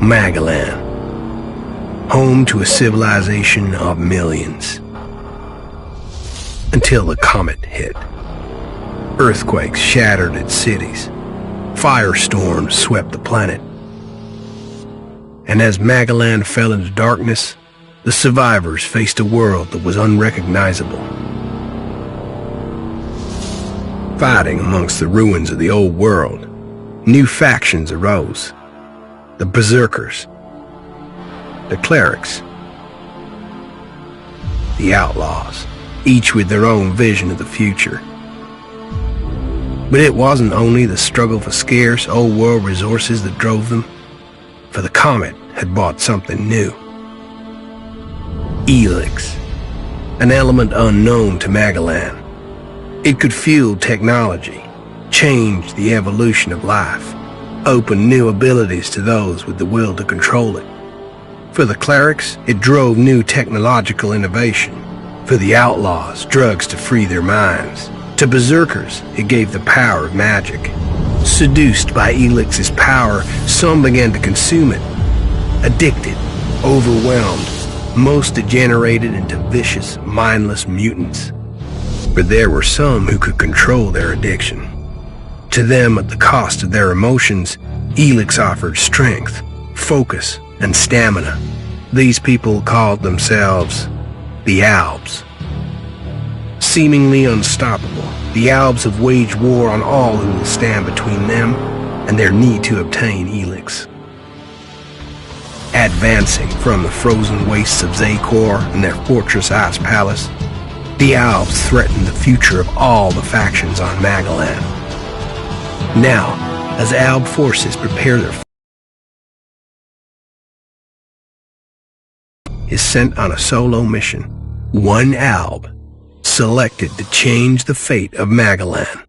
Magalan, home to a civilization of millions. Until the comet hit. Earthquakes shattered its cities. Firestorms swept the planet. And as Magalan fell into darkness, the survivors faced a world that was unrecognizable. Fighting amongst the ruins of the old world, new factions arose. The Berserkers, the Clerics, the Outlaws, each with their own vision of the future. But it wasn't only the struggle for scarce old world resources that drove them, for the comet had brought something new. Elex, an element unknown to Magalan. It could fuel technology, change the evolution of life, open new abilities to those with the will to control it. For the Clerics, it drove new technological innovation. For the Outlaws, drugs to free their minds. To Berserkers, it gave the power of magic. Seduced by Elix's power, some began to consume it. Addicted, overwhelmed, most degenerated into vicious, mindless mutants. But there were some who could control their addiction. To them, at the cost of their emotions, Elex offered strength, focus, and stamina. These people called themselves the Albs. Seemingly unstoppable, the Albs have waged war on all who will stand between them and their need to obtain Elex. Advancing from the frozen wastes of Zakor and their fortress ice palace, the Albs threaten the future of all the factions on Magalan. Now, as Alb forces prepare their is sent on a solo mission, one Alb selected to change the fate of Magalan.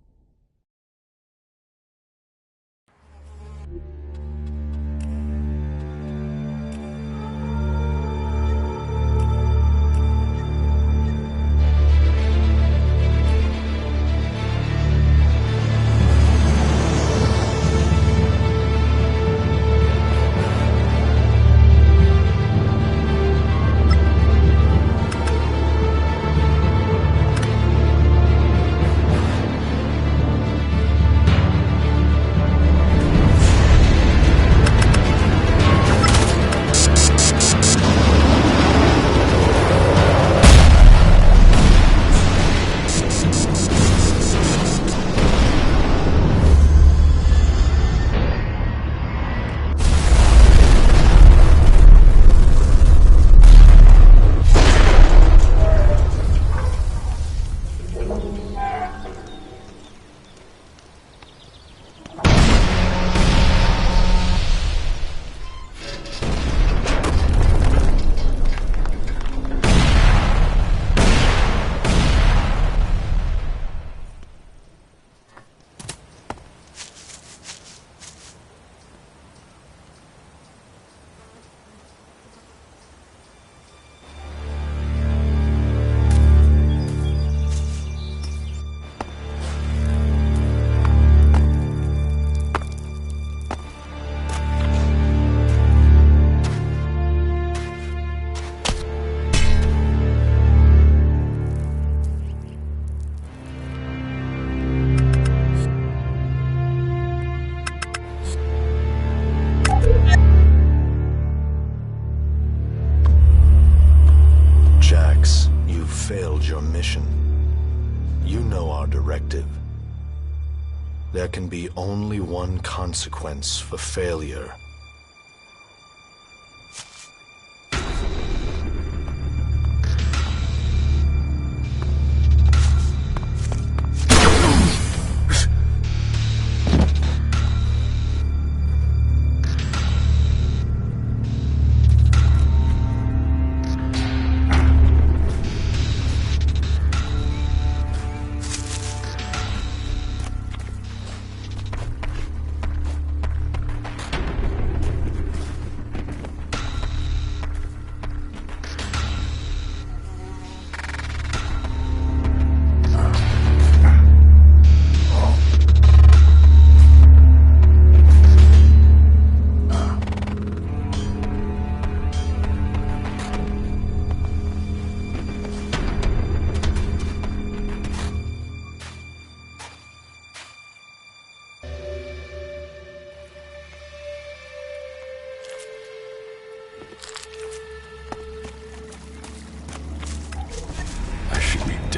There can be only one consequence for failure.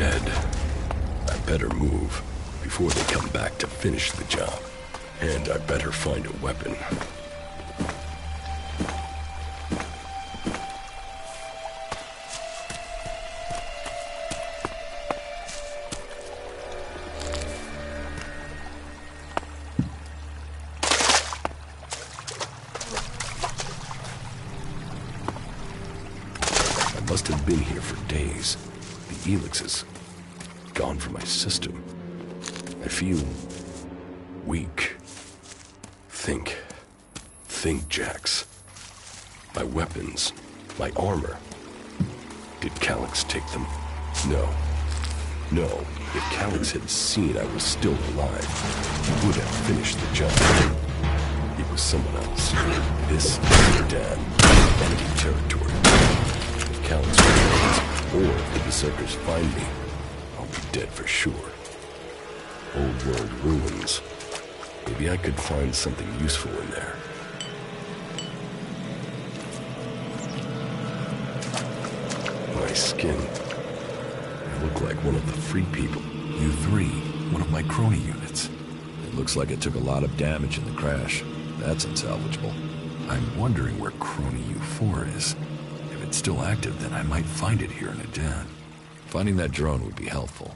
dead. I better move before they come back to finish the job. And I better find a weapon. I must have been here for days. The Elex is gone from my system. I feel weak. Think, Jax. My weapons, my armor. Did Calyx take them? No. If Calyx had seen I was still alive, he would have finished the job. It was someone else. This is Sudan. Enemy territory. If Calyx returns, or if the Berserkers find me, I'll be dead for sure. Old world ruins. Maybe I could find something useful in there. My skin. I look like one of the Free People. You three, one of my crony units. It looks like it took a lot of damage in the crash. That's unsalvageable. I'm wondering where Crony U4 is. If it's still active, then I might find it here in a den. Finding that drone would be helpful.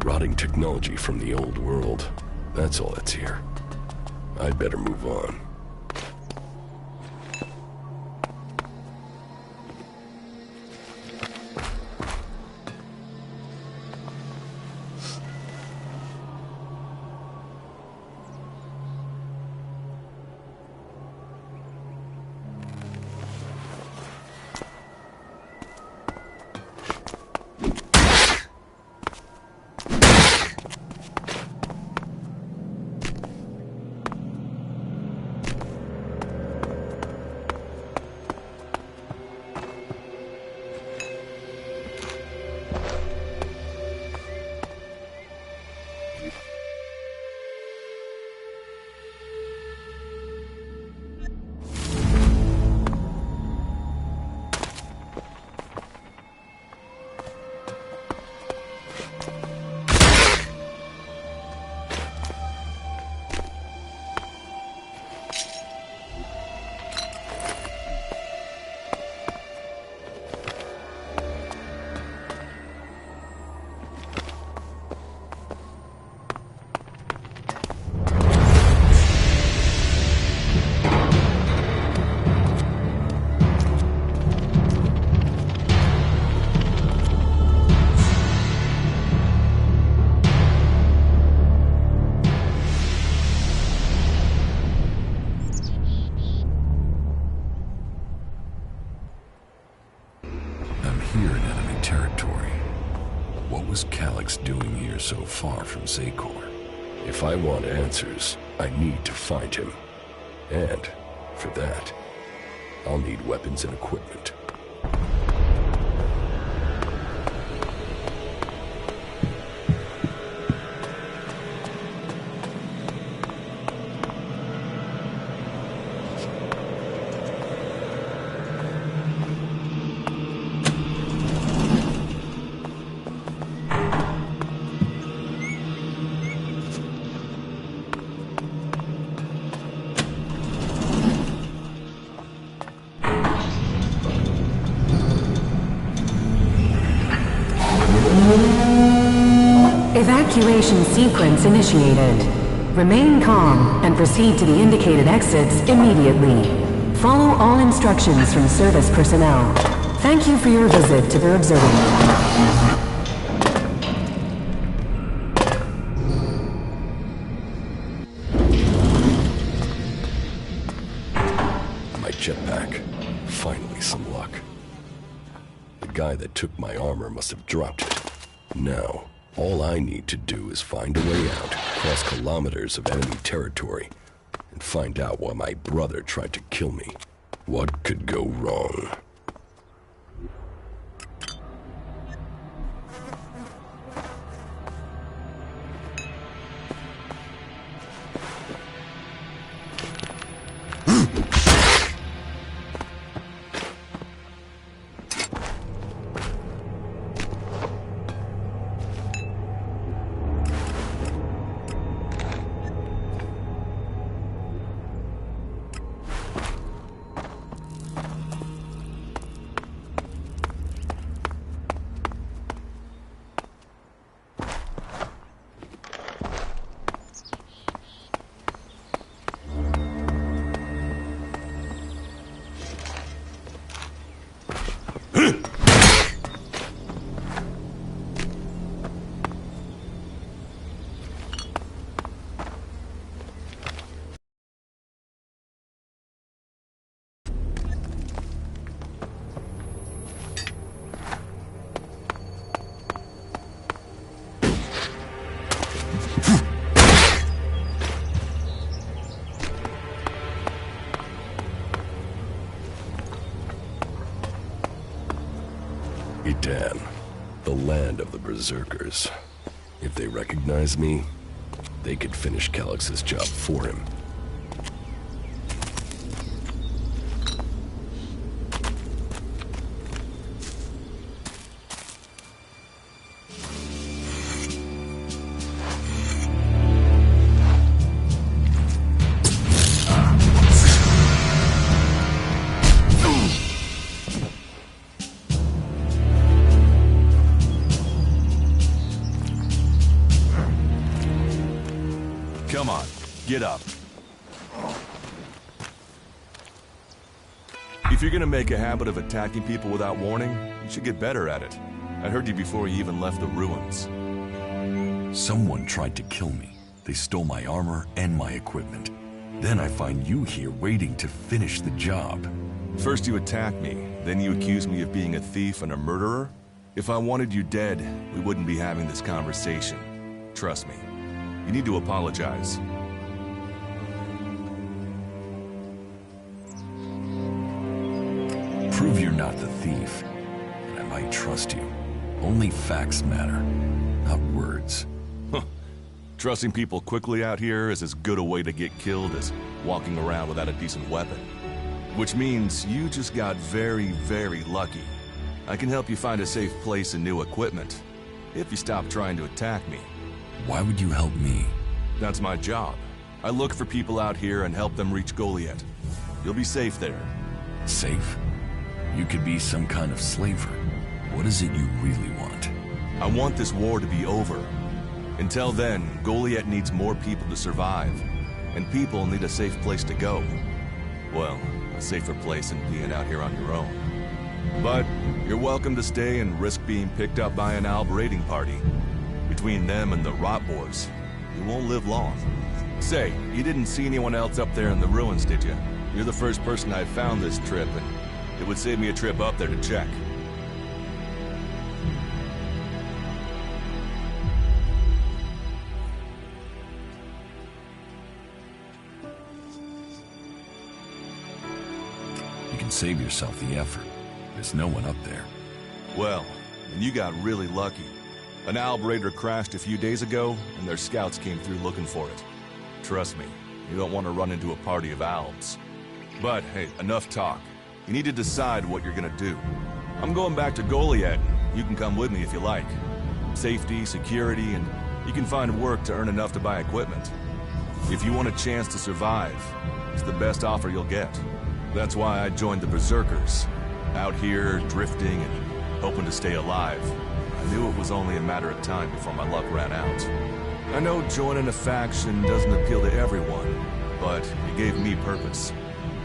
Rotting technology from the old world. That's all that's here. I'd better move on. doing here so far from Zakor? If I want answers, I need to find him. And, for that, I'll need weapons and equipment. Evacuation sequence initiated. Remain calm and proceed to the indicated exits immediately. Follow all instructions from service personnel. Thank you for your visit to the observatory. My jetpack. Finally some luck. The guy that took my armor must have dropped it. Now, all I need to do is find a way out, cross kilometers of enemy territory, and find out why my brother tried to kill me. What could go wrong? Edan, the land of the Berserkers. If they recognize me, they could finish Calix's job for him. Come on, get up. If you're gonna make a habit of attacking people without warning, you should get better at it. I heard you before you even left the ruins. Someone tried to kill me. They stole my armor and my equipment. Then I find you here waiting to finish the job. First you attack me, then you accuse me of being a thief and a murderer? If I wanted you dead, we wouldn't be having this conversation. Trust me. You need to apologize. Prove you're not the thief, and I might trust you. Only facts matter, not words. Trusting people quickly out here is as good a way to get killed as walking around without a decent weapon. Which means you just got very, very lucky. I can help you find a safe place and new equipment, if you stop trying to attack me. Why would you help me? That's my job. I look for people out here and help them reach Goliath. You'll be safe there. Safe? You could be some kind of slaver. What is it you really want? I want this war to be over. Until then, Goliath needs more people to survive. And people need a safe place to go. Well, a safer place than being out here on your own. But you're welcome to stay and risk being picked up by an Alb raiding party. Between them and the Rot Boars, you won't live long. Say, you didn't see anyone else up there in the ruins, did you? You're the first person I've found this trip, and it would save me a trip up there to check. save yourself the effort. There's no one up there. Well, and you got really lucky. An Alb Raider crashed a few days ago, and their scouts came through looking for it. Trust me, you don't want to run into a party of Albs. But hey, enough talk. You need to decide what you're gonna do. I'm going back to Goliad. You can come with me if you like. Safety, security, and you can find work to earn enough to buy equipment. If you want a chance to survive, it's the best offer you'll get. That's why I joined the Berserkers. Out here, drifting and hoping to stay alive. I knew it was only a matter of time before my luck ran out. I know joining a faction doesn't appeal to everyone, but it gave me purpose.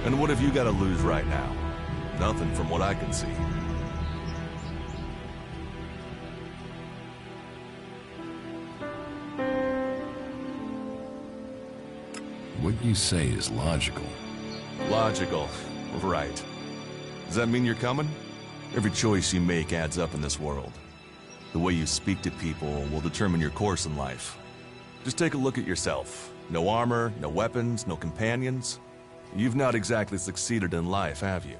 And what have you got to lose right now? Nothing from what I can see. What you say is logical. Logical, right. Does that mean you're coming? Every choice you make adds up in this world. The way you speak to people will determine your course in life. Just take a look at yourself. No armor, no weapons, no companions. You've not exactly succeeded in life, have you?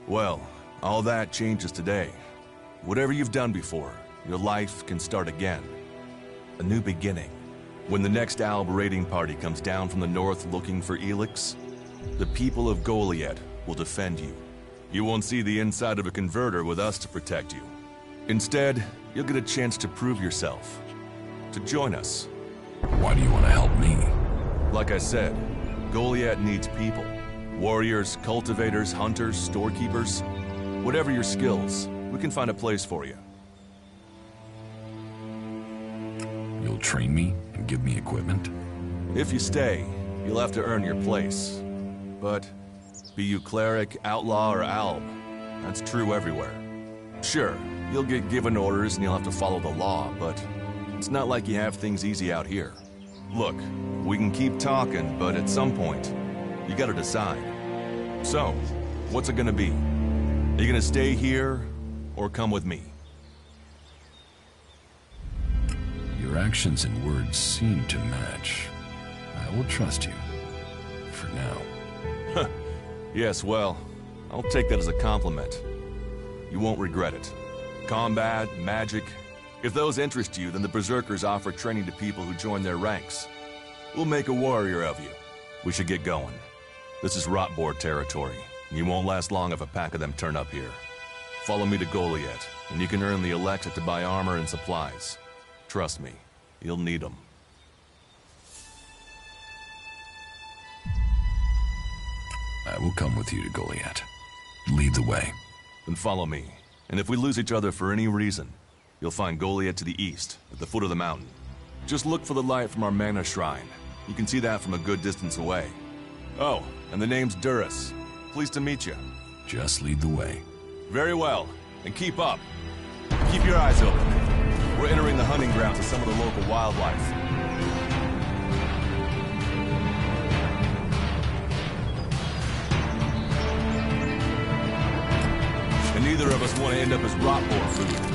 Well, all that changes today. Whatever you've done before, your life can start again. A new beginning. When the next Alb raiding party comes down from the north looking for Elex, the people of Goliad will defend you. You won't see the inside of a converter with us to protect you. Instead, you'll get a chance to prove yourself. To join us. Why do you want to help me? Like I said, Goliad needs people. Warriors, cultivators, hunters, storekeepers. Whatever your skills, we can find a place for you. You'll train me and give me equipment? If you stay, you'll have to earn your place. But be you cleric, outlaw, or alb, that's true everywhere. Sure, you'll get given orders and you'll have to follow the law, but it's not like you have things easy out here. Look, we can keep talking, but at some point, you gotta decide. So, what's it gonna be? Are you gonna stay here, or come with me? Your actions and words seem to match. I will trust you. For now. Yes, well, I'll take that as a compliment. You won't regret it. Combat, magic. If those interest you, then the Berserkers offer training to people who join their ranks. We'll make a warrior of you. We should get going. This is Rotboard territory. You won't last long if a pack of them turn up here. Follow me to Goliad, and you can earn the Elex to buy armor and supplies. Trust me, you'll need them. I will come with you to Goliad. Lead the way. Then follow me, and if we lose each other for any reason, you'll find Goliad to the east, at the foot of the mountain. Just look for the light from our mana shrine. You can see that from a good distance away. Oh, and the name's Duras. Pleased to meet you. Just lead the way. Very well, and keep up. Keep your eyes open. We're entering the hunting grounds of some of the local wildlife. And neither of us want to end up as Rotboard food.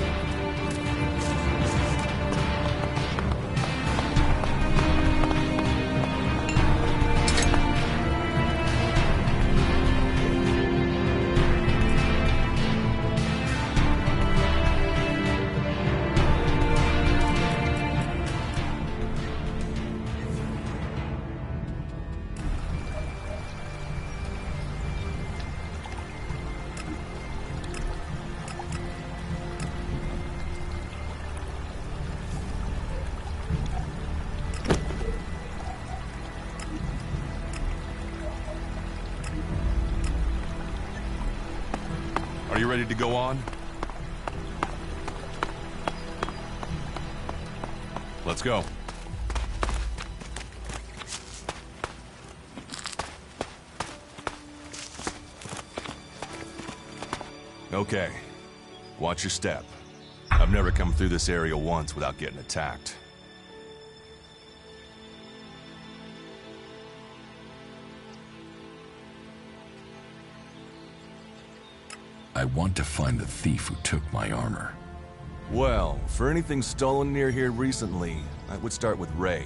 Are you ready to go on? Let's go. Okay. Watch your step. I've never come through this area once without getting attacked. I want to find the thief who took my armor. Well, for anything stolen near here recently, I would start with Ray.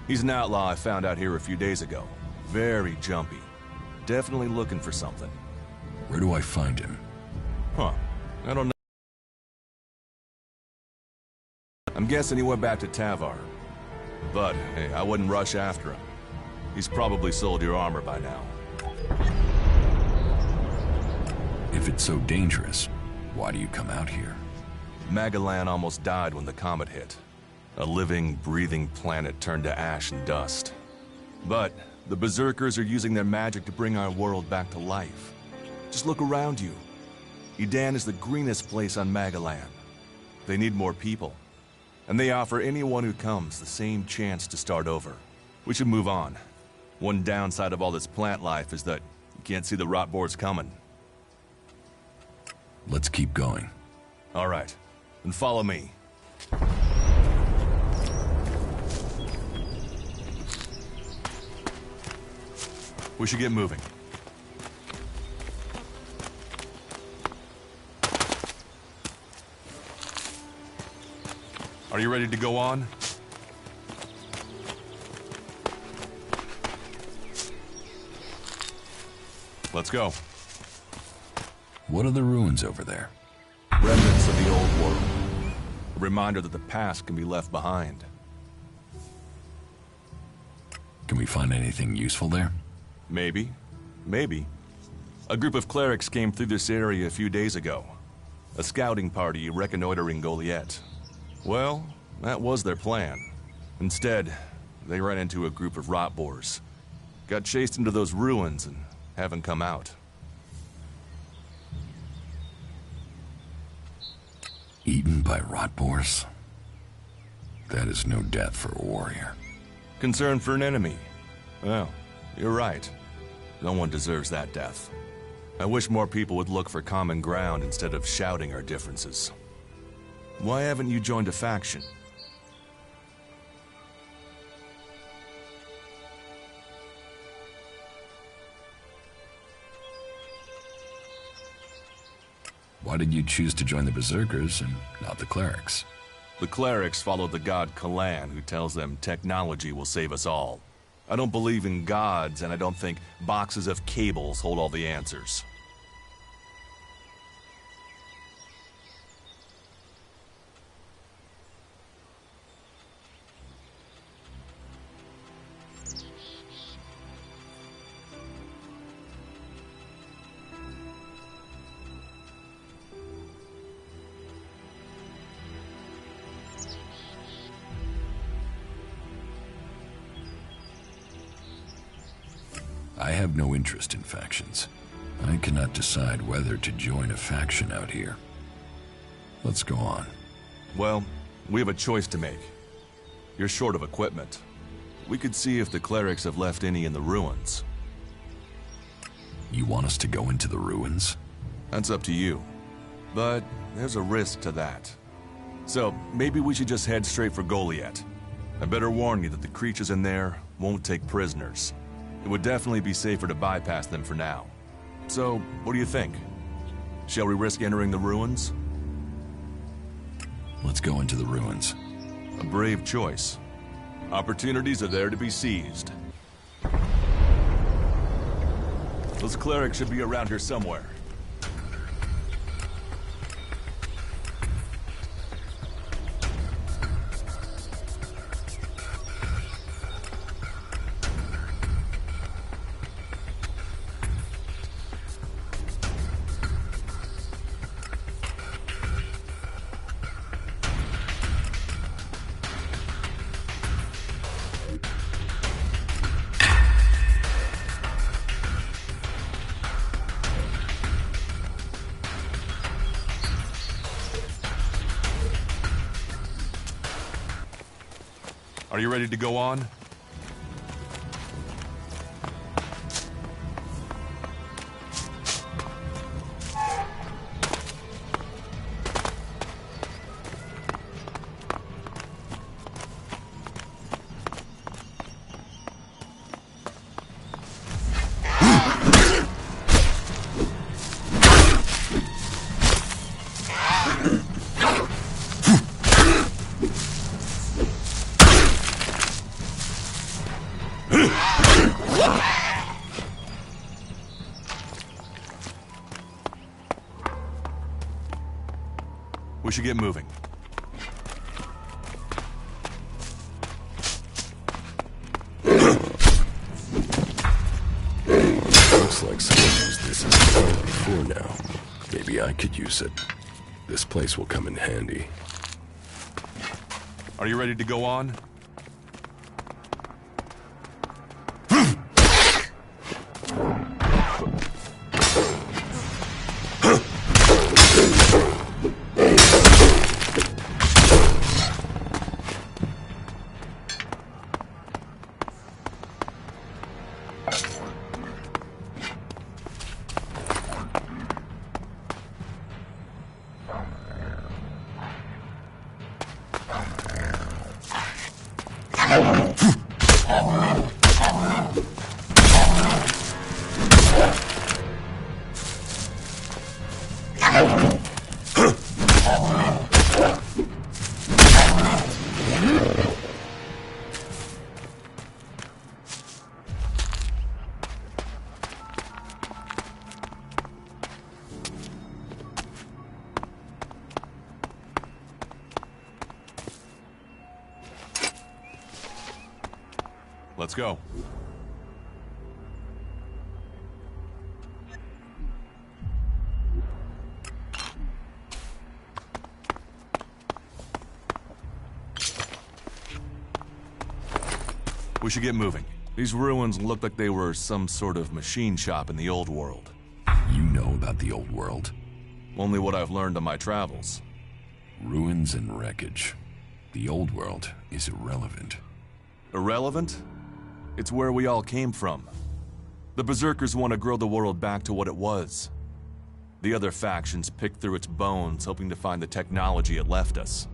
He's an outlaw I found out here a few days ago. Very jumpy. Definitely looking for something. Where do I find him? Huh. I don't know. I'm guessing he went back to Tavar. But, hey, I wouldn't rush after him. He's probably sold your armor by now. If it's so dangerous, why do you come out here? Magalan almost died when the comet hit. A living, breathing planet turned to ash and dust. But the Berserkers are using their magic to bring our world back to life. Just look around you. Edan is the greenest place on Magalan. They need more people. And they offer anyone who comes the same chance to start over. We should move on. One downside of all this plant life is that you can't see the rot boars coming. Let's keep going. All right, then follow me. We should get moving. Are you ready to go on? Let's go. What are the ruins over there? Remnants of the old world. A reminder that the past can be left behind. Can we find anything useful there? Maybe. Maybe. A group of clerics came through this area a few days ago. A scouting party reconnoitering Goliath. Well, that was their plan. Instead, they ran into a group of rot boars. Got chased into those ruins and haven't come out. Eaten by rot boars? That is no death for a warrior. Concern for an enemy. Well, you're right. No one deserves that death. I wish more people would look for common ground instead of shouting our differences. Why haven't you joined a faction? Why did you choose to join the Berserkers and not the clerics? The clerics follow the god Kalan, who tells them technology will save us all. I don't believe in gods, and I don't think boxes of cables hold all the answers. I have no interest in factions. I cannot decide whether to join a faction out here. Let's go on. Well, we have a choice to make. You're short of equipment. We could see if the clerics have left any in the ruins. You want us to go into the ruins? That's up to you. But there's a risk to that. So maybe we should just head straight for Goliath. I better warn you that the creatures in there won't take prisoners. It would definitely be safer to bypass them for now. So, what do you think? Shall we risk entering the ruins? Let's go into the ruins. A brave choice. Opportunities are there to be seized. Those clerics should be around here somewhere. Are you ready to go on? We should get moving. Looks like someone used this as a toilet before now. Maybe I could use it. This place will come in handy. Are you ready to go on? Let's go. We should get moving. These ruins look like they were some sort of machine shop in the old world. You know about the old world? Only what I've learned on my travels. Ruins and wreckage. The old world is irrelevant. Irrelevant? It's where we all came from. The Berserkers want to grow the world back to what it was. The other factions pick through its bones, hoping to find the technology it left us.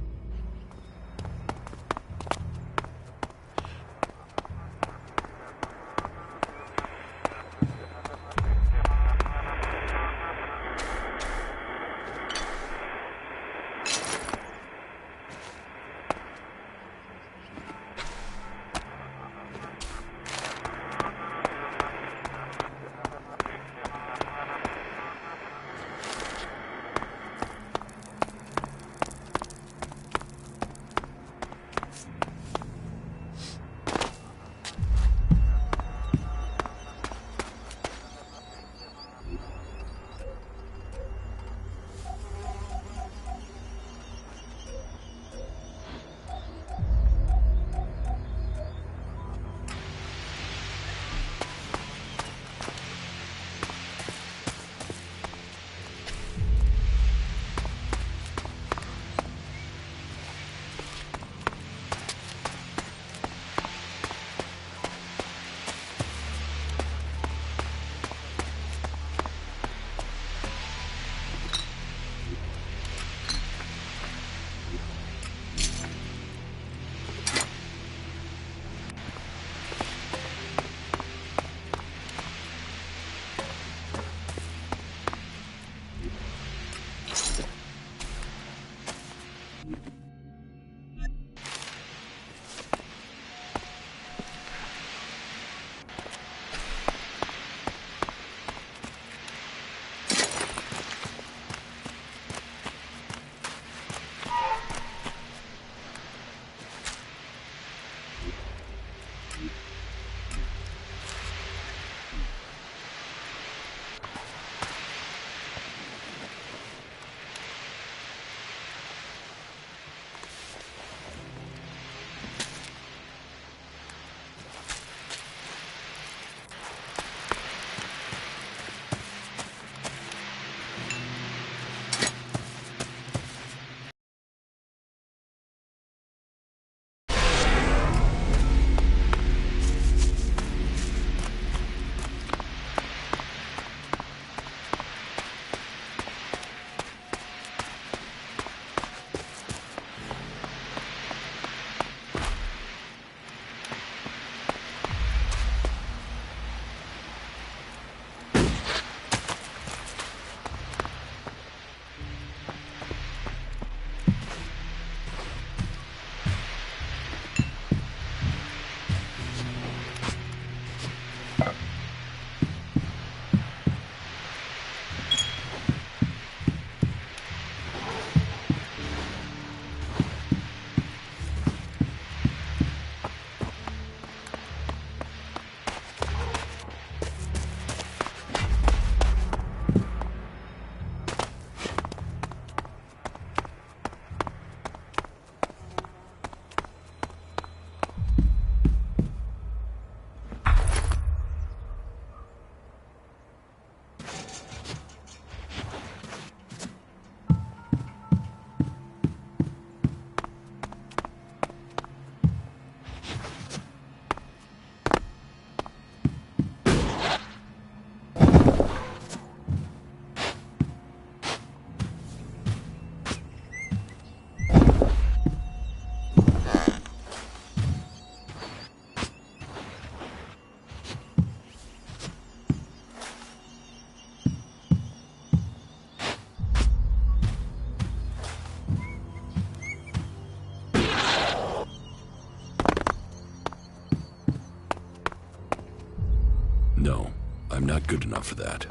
No, I'm not good enough for that.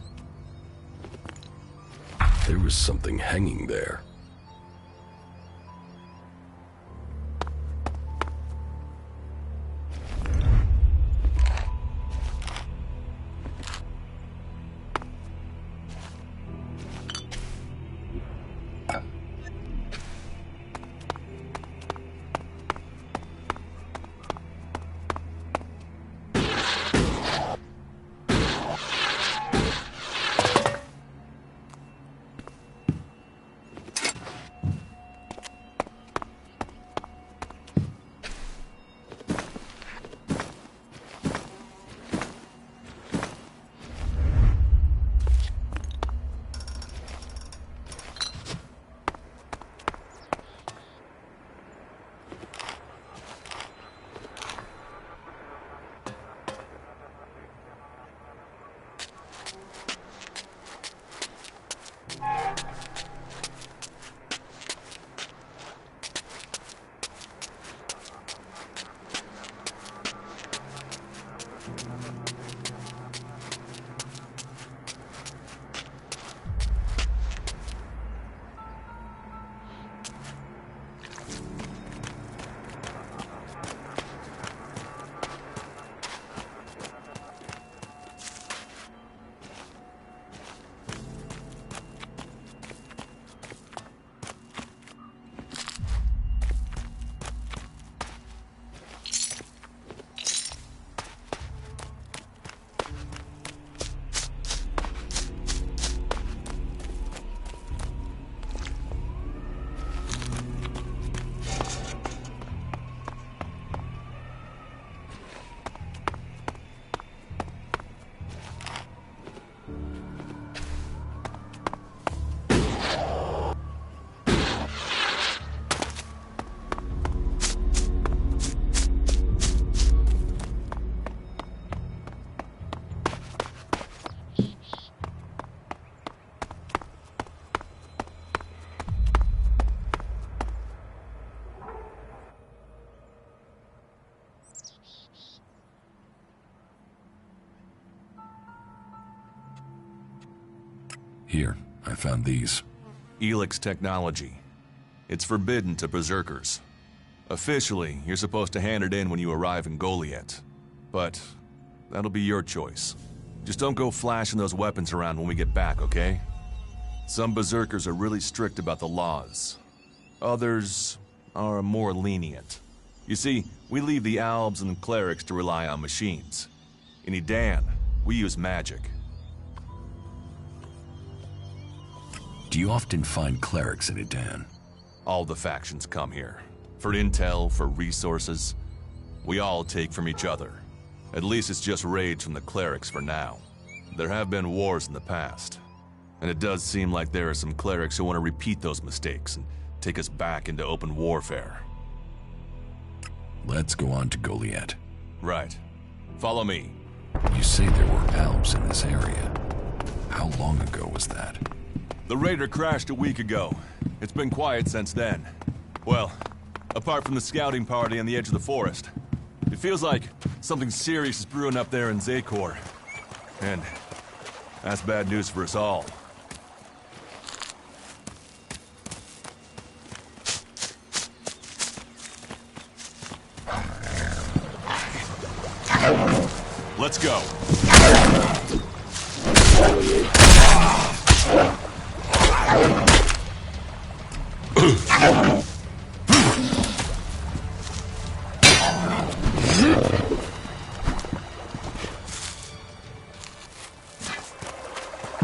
There was something hanging there. Here, I found these. Elex technology. It's forbidden to berserkers. Officially, you're supposed to hand it in when you arrive in Goliath. But that'll be your choice. Just don't go flashing those weapons around when we get back, okay? Some berserkers are really strict about the laws. Others are more lenient. You see, we leave the Albs and clerics to rely on machines. In Edan, we use magic. Do you often find clerics in Edan? All the factions come here. For intel, for resources. We all take from each other. At least it's just raids from the clerics for now. There have been wars in the past. And it does seem like there are some clerics who want to repeat those mistakes and take us back into open warfare. Let's go on to Goliath. Right. Follow me. You say there were Albs in this area. How long ago was that? The raider crashed a week ago. It's been quiet since then. Well, apart from the scouting party on the edge of the forest. It feels like something serious is brewing up there in Zakor. And that's bad news for us all. Let's go.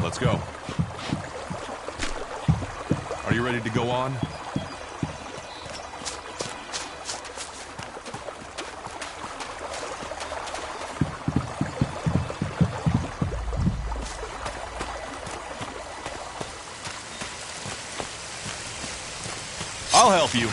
Let's go. Are you ready to go on? I'll help you.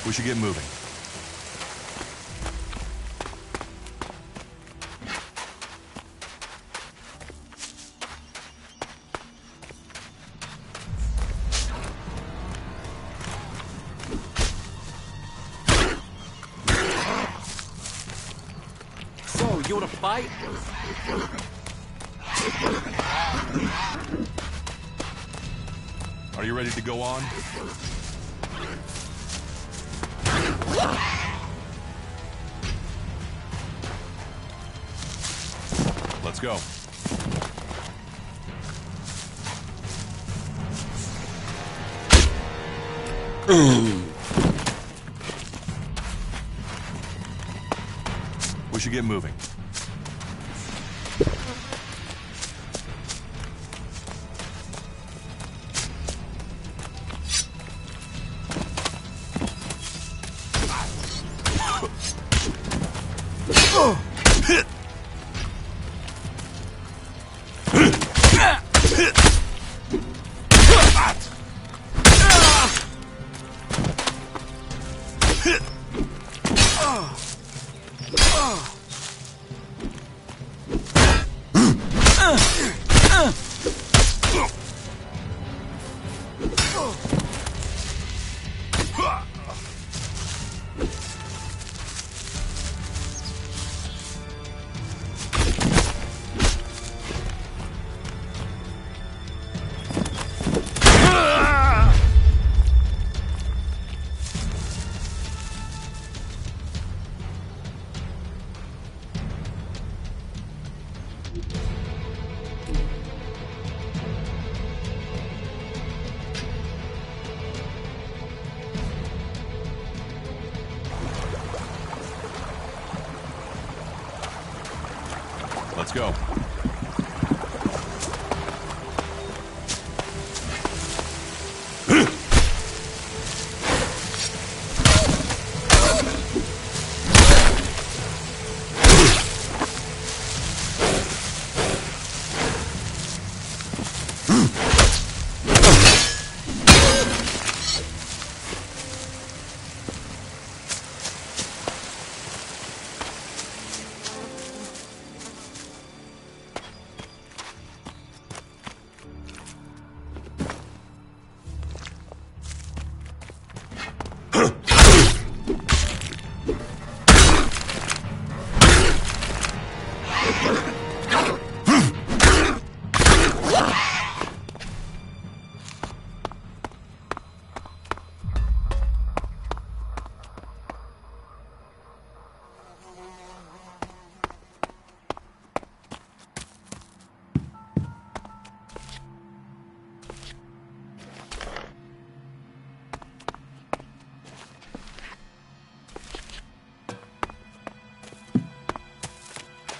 We should get moving. You wanna fight? Are you ready to go on? Let's go. We should get moving. Let's go.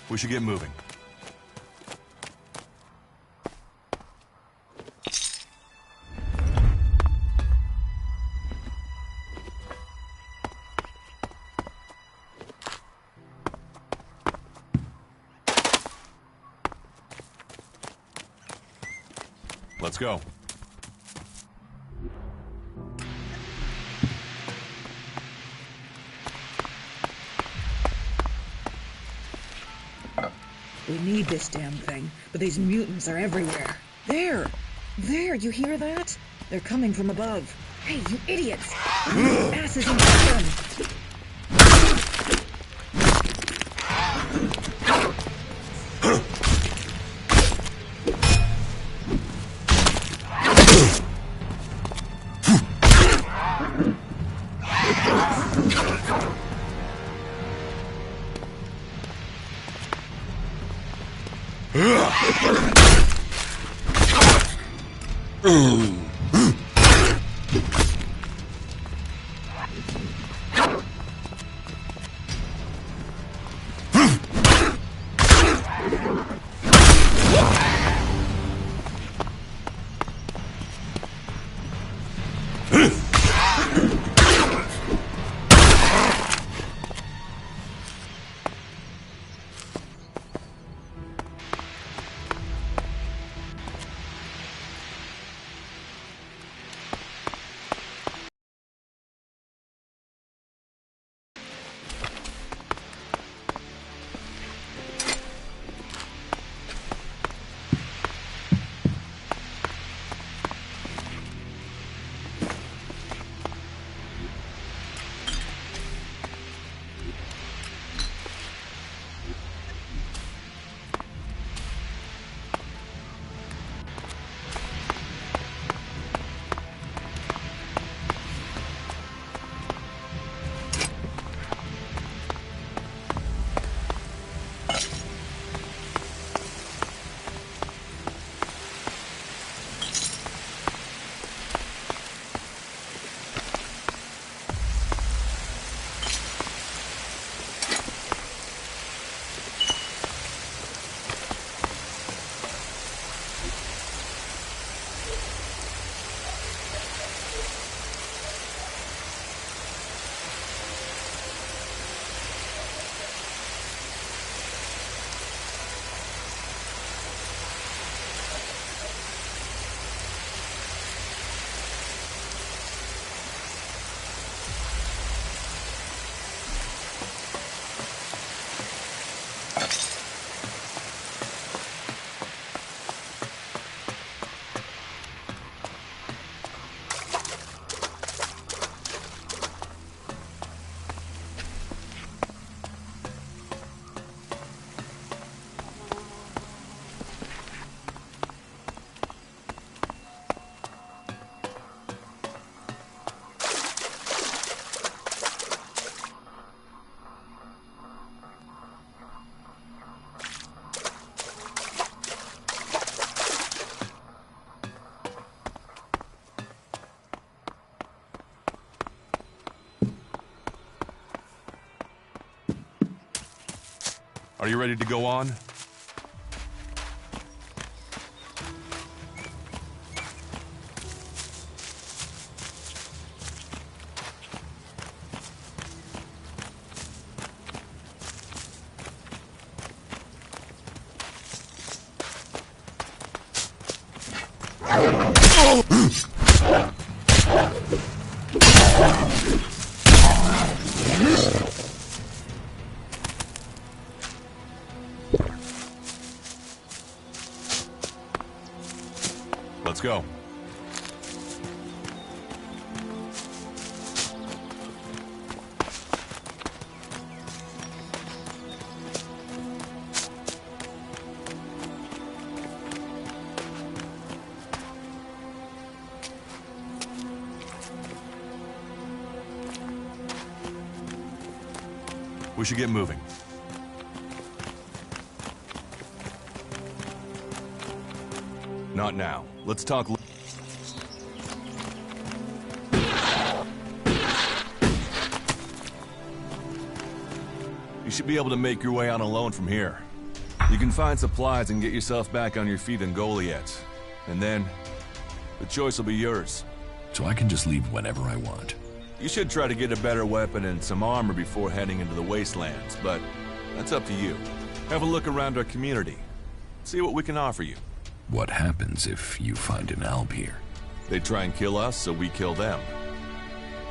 We should get moving. Let's go. We need this damn thing, but these mutants are everywhere. There! There, you hear that? They're coming from above. Hey, you idiots! Asses and them! Are you ready to go on? Let's go. We should get moving. Not now. Let's talk. You should be able to make your way on alone from here. You can find supplies and get yourself back on your feet in Goliath. And then, the choice will be yours. So I can just leave whenever I want. You should try to get a better weapon and some armor before heading into the wastelands, but that's up to you. Have a look around our community. See what we can offer you. What happens if you find an alb here? They try and kill us, so we kill them.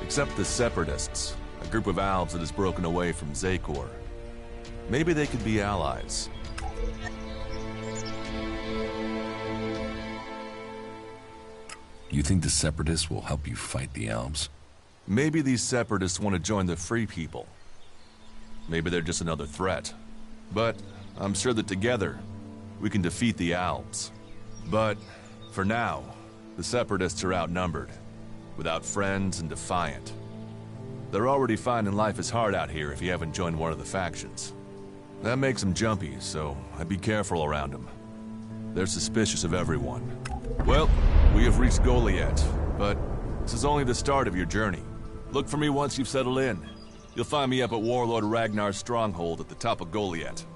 Except the Separatists, a group of Albs that has broken away from Zakor. Maybe they could be allies. You think the Separatists will help you fight the Albs? Maybe these Separatists want to join the Free People. Maybe they're just another threat. But I'm sure that together, we can defeat the Albs. But, for now, the Separatists are outnumbered, without friends and defiant. They're already finding life is hard out here if you haven't joined one of the factions. That makes them jumpy, so I'd be careful around them. They're suspicious of everyone. Well, we have reached Goliath, but this is only the start of your journey. Look for me once you've settled in. You'll find me up at Warlord Ragnar's stronghold at the top of Goliath.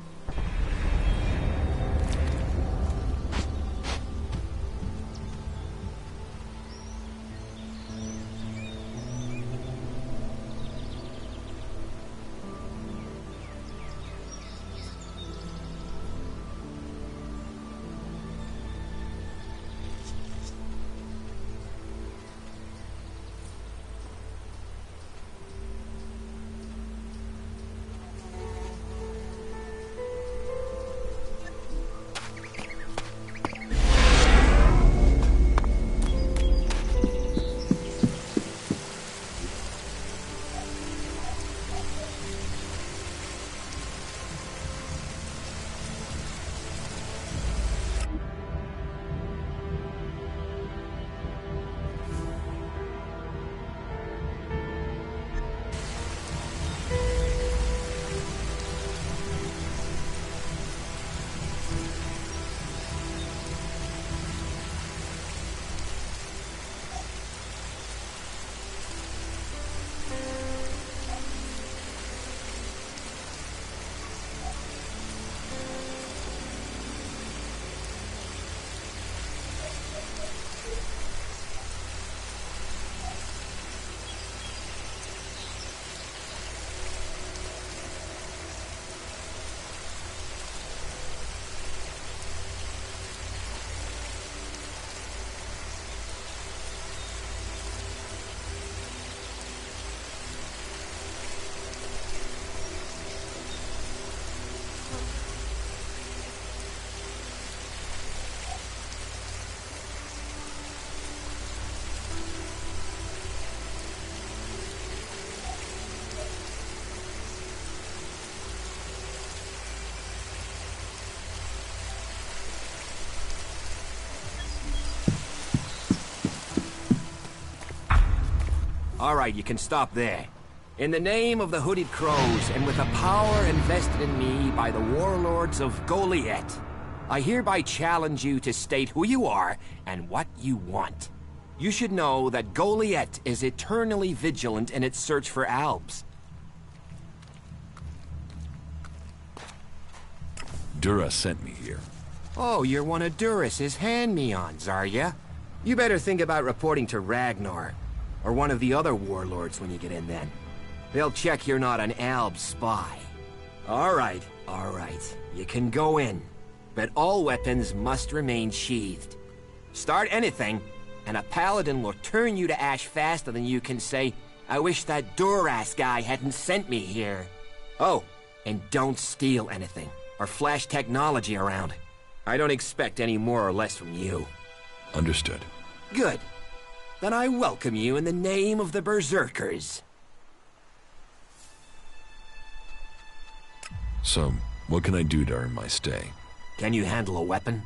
Alright, you can stop there. In the name of the Hooded Crows, and with the power invested in me by the warlords of Goliath, I hereby challenge you to state who you are and what you want. You should know that Goliath is eternally vigilant in its search for Albs. Dura sent me here. Oh, you're one of Duras's hand-me-ons, are ya? You better think about reporting to Ragnar, or one of the other warlords when you get in then. They'll check you're not an Alb spy. Alright, you can go in, but all weapons must remain sheathed. Start anything, and a paladin will turn you to ash faster than you can say, I wish that Duras guy hadn't sent me here. Oh, and don't steal anything, or flash technology around. I don't expect any more or less from you. Understood. Good. Then I welcome you in the name of the Berserkers. So, what can I do to earn my stay? Can you handle a weapon?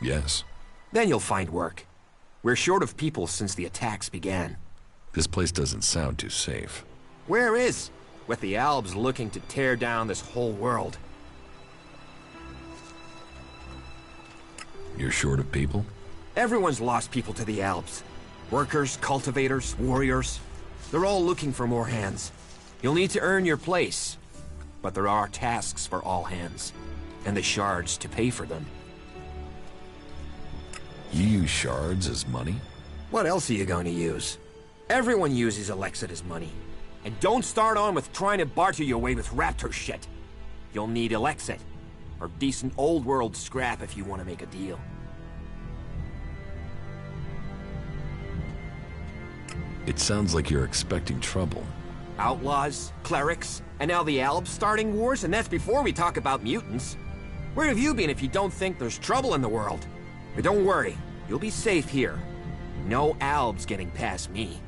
Yes. Then you'll find work. We're short of people since the attacks began. This place doesn't sound too safe. Where is? With the Albs looking to tear down this whole world. You're short of people? Everyone's lost people to the Albs. Workers, cultivators, warriors. They're all looking for more hands. You'll need to earn your place. But there are tasks for all hands. And the shards to pay for them. You use shards as money? What else are you going to use? Everyone uses Elex as money. And don't start on with trying to barter your way with raptor shit. You'll need Elexit, or decent old world scrap if you want to make a deal. It sounds like you're expecting trouble. Outlaws, clerics, and now the Albs starting wars, and that's before we talk about mutants. Where have you been if you don't think there's trouble in the world? But don't worry, you'll be safe here. No Albs getting past me.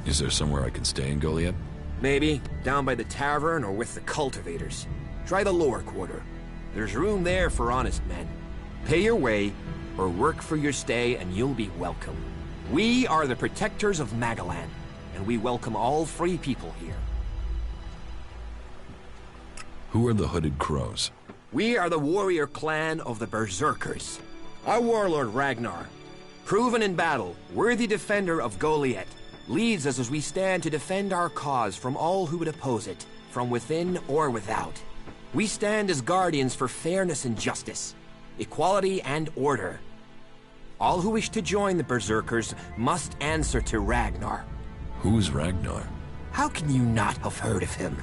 Is there somewhere I can stay in Goliath? Maybe, down by the tavern or with the cultivators. Try the lower quarter. There's room there for honest men. Pay your way, or work for your stay, and you'll be welcome. We are the protectors of Magalan, and we welcome all free people here. Who are the Hooded Crows? We are the warrior clan of the Berserkers. Our warlord Ragnar, proven in battle, worthy defender of Goliath, leads us as we stand to defend our cause from all who would oppose it, from within or without. We stand as guardians for fairness and justice, equality and order. All who wish to join the Berserkers must answer to Ragnar. Who's Ragnar? How can you not have heard of him?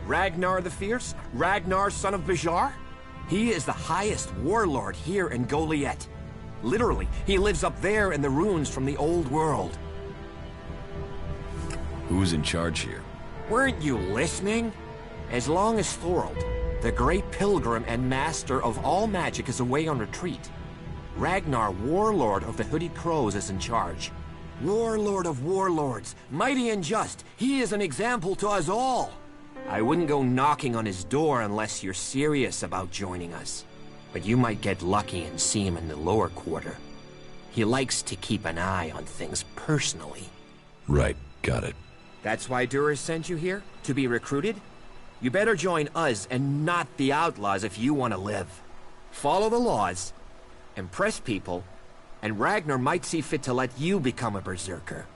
Ragnar the Fierce? Ragnar, son of Bajar? He is the highest warlord here in Goliath. Literally, he lives up there in the ruins from the old world. Who's in charge here? Weren't you listening? As long as Thorold, the great pilgrim and master of all magic, is away on retreat, Ragnar, warlord of the Hooded Crows, is in charge. Warlord of warlords, mighty and just, he is an example to us all. I wouldn't go knocking on his door unless you're serious about joining us. But you might get lucky and see him in the lower quarter. He likes to keep an eye on things personally. Right, got it. That's why Duras sent you here? To be recruited? You better join us and not the outlaws if you want to live. Follow the laws, impress people, and Ragnar might see fit to let you become a berserker.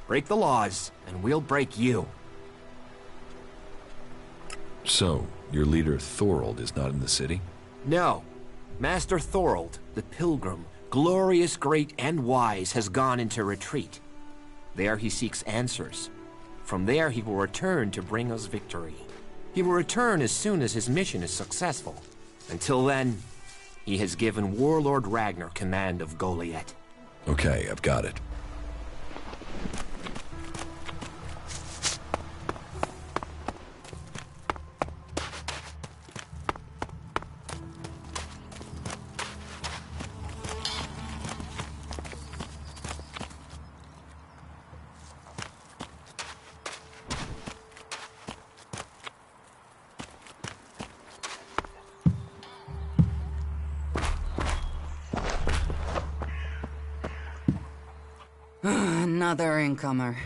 Break the laws, and we'll break you. So, your leader Thorold is not in the city? No. Master Thorold, the pilgrim, glorious, great, and wise, has gone into retreat. There he seeks answers. From there he will return to bring us victory. He will return as soon as his mission is successful. Until then, he has given Warlord Ragnar command of Goliath. Okay, I've got it. Another incomer.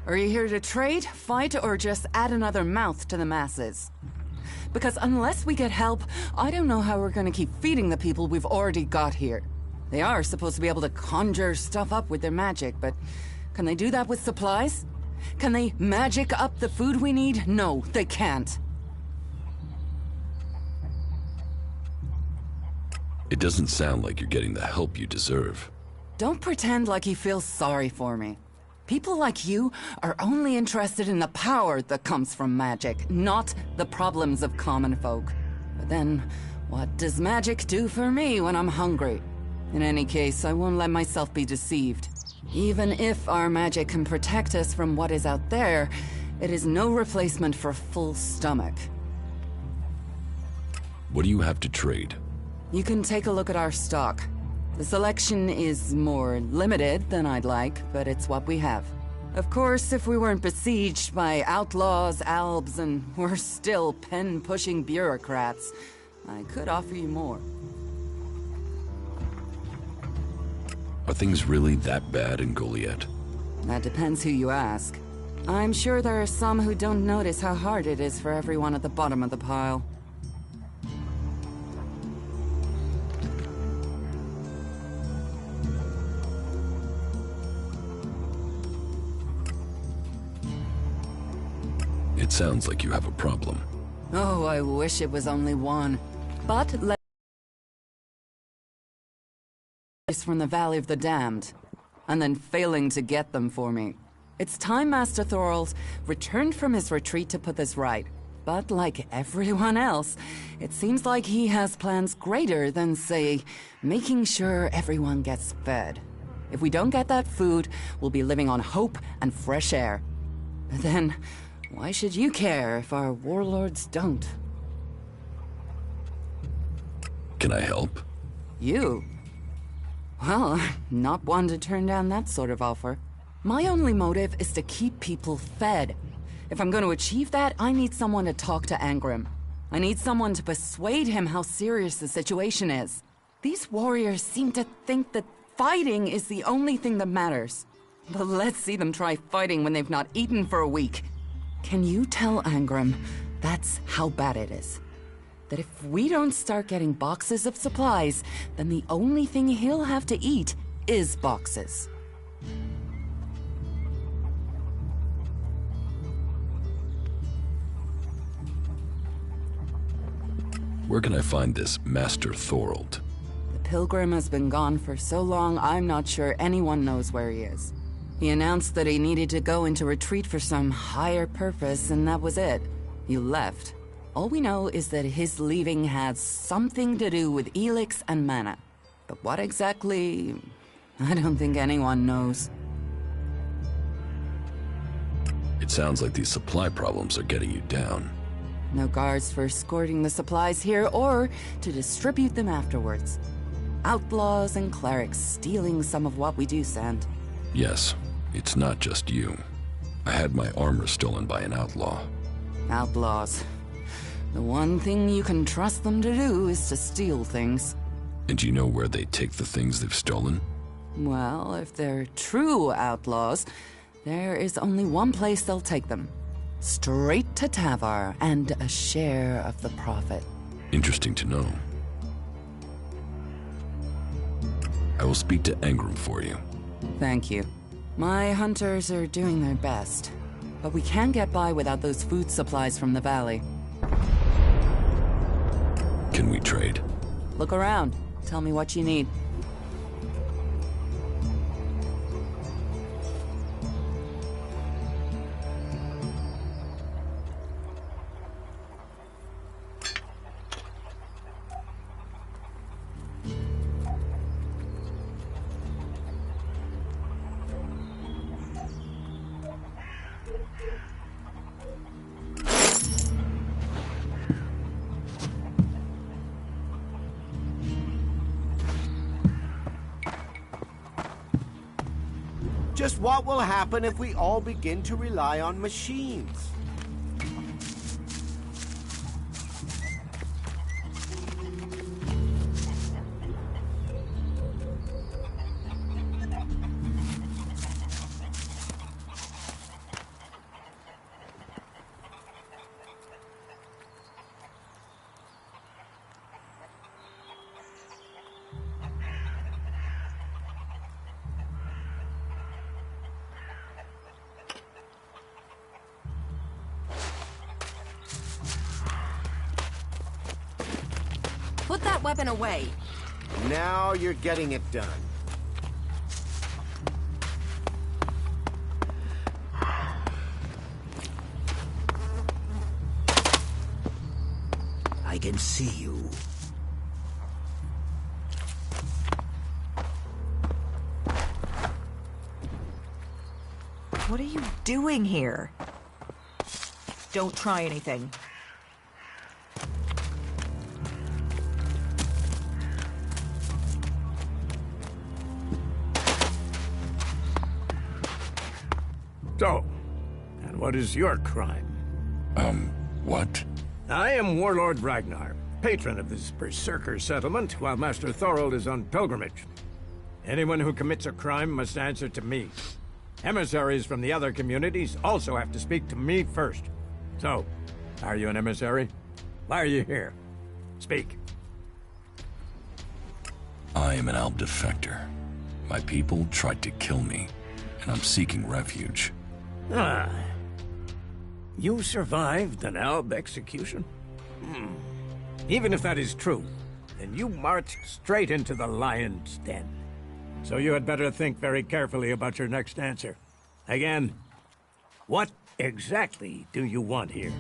Are you here to trade, fight, or just add another mouth to the masses? Because unless we get help, I don't know how we're gonna keep feeding the people we've already got here. They are supposed to be able to conjure stuff up with their magic, but can they do that with supplies? Can they magic up the food we need? No, they can't. It doesn't sound like you're getting the help you deserve. Don't pretend like you feel sorry for me. People like you are only interested in the power that comes from magic, not the problems of common folk. But then, what does magic do for me when I'm hungry? In any case, I won't let myself be deceived. Even if our magic can protect us from what is out there, it is no replacement for a full stomach. What do you have to trade? You can take a look at our stock. The selection is more limited than I'd like, but it's what we have. Of course, if we weren't besieged by outlaws, albs, and we're still pen-pushing bureaucrats, I could offer you more. Are things really that bad in Goliath? That depends who you ask. I'm sure there are some who don't notice how hard it is for everyone at the bottom of the pile. It sounds like you have a problem. Oh, I wish it was only one. But let's from the Valley of the Damned, and then failing to get them for me. It's time Master Thorald returned from his retreat to put this right. But like everyone else, it seems like he has plans greater than, say, making sure everyone gets fed. If we don't get that food, we'll be living on hope and fresh air. But then, why should you care if our warlords don't? Can I help? You? Well, not one to turn down that sort of offer. My only motive is to keep people fed. If I'm going to achieve that, I need someone to talk to Angrim. I need someone to persuade him how serious the situation is. These warriors seem to think that fighting is the only thing that matters. But let's see them try fighting when they've not eaten for a week. Can you tell Angrim that's how bad it is? That if we don't start getting boxes of supplies, then the only thing he'll have to eat is boxes. Where can I find this Master Thorald? The Pilgrim has been gone for so long, I'm not sure anyone knows where he is. He announced that he needed to go into retreat for some higher purpose, and that was it. He left. All we know is that his leaving had something to do with Elex and mana. But what exactly, I don't think anyone knows. It sounds like these supply problems are getting you down. No guards for escorting the supplies here or to distribute them afterwards. Outlaws and clerics stealing some of what we do send. Yes, it's not just you. I had my armor stolen by an outlaw. Outlaws. The one thing you can trust them to do is to steal things. And do you know where they take the things they've stolen? Well, if they're true outlaws, there is only one place they'll take them. Straight to Tavar and a share of the profit. Interesting to know. I will speak to Angrim for you. Thank you. My hunters are doing their best, but we can't get by without those food supplies from the valley. Can we trade? Look around. Tell me what you need. Just what will happen if we all begin to rely on machines? Put that weapon away. Now you're getting it done. I can see you. What are you doing here? Don't try anything. So, and what is your crime? What? I am Warlord Ragnar, patron of this Berserker settlement, while Master Thorold is on pilgrimage. Anyone who commits a crime must answer to me. Emissaries from the other communities also have to speak to me first. So, are you an emissary? Why are you here? Speak. I am an Alb defector. My people tried to kill me, and I'm seeking refuge. Ah. You survived an Alb execution? Even if that is true, then you marched straight into the lion's den. So you had better think very carefully about your next answer. Again, what exactly do you want here?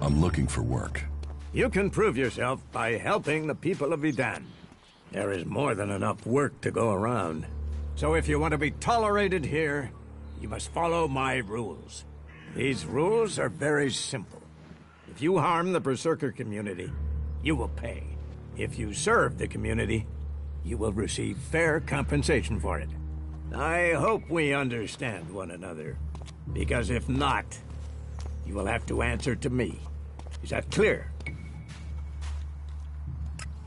I'm looking for work. You can prove yourself by helping the people of Idan. There is more than enough work to go around. So if you want to be tolerated here, you must follow my rules. These rules are very simple. If you harm the Berserker community, you will pay. If you serve the community, you will receive fair compensation for it. I hope we understand one another, because if not, you will have to answer to me. Is that clear?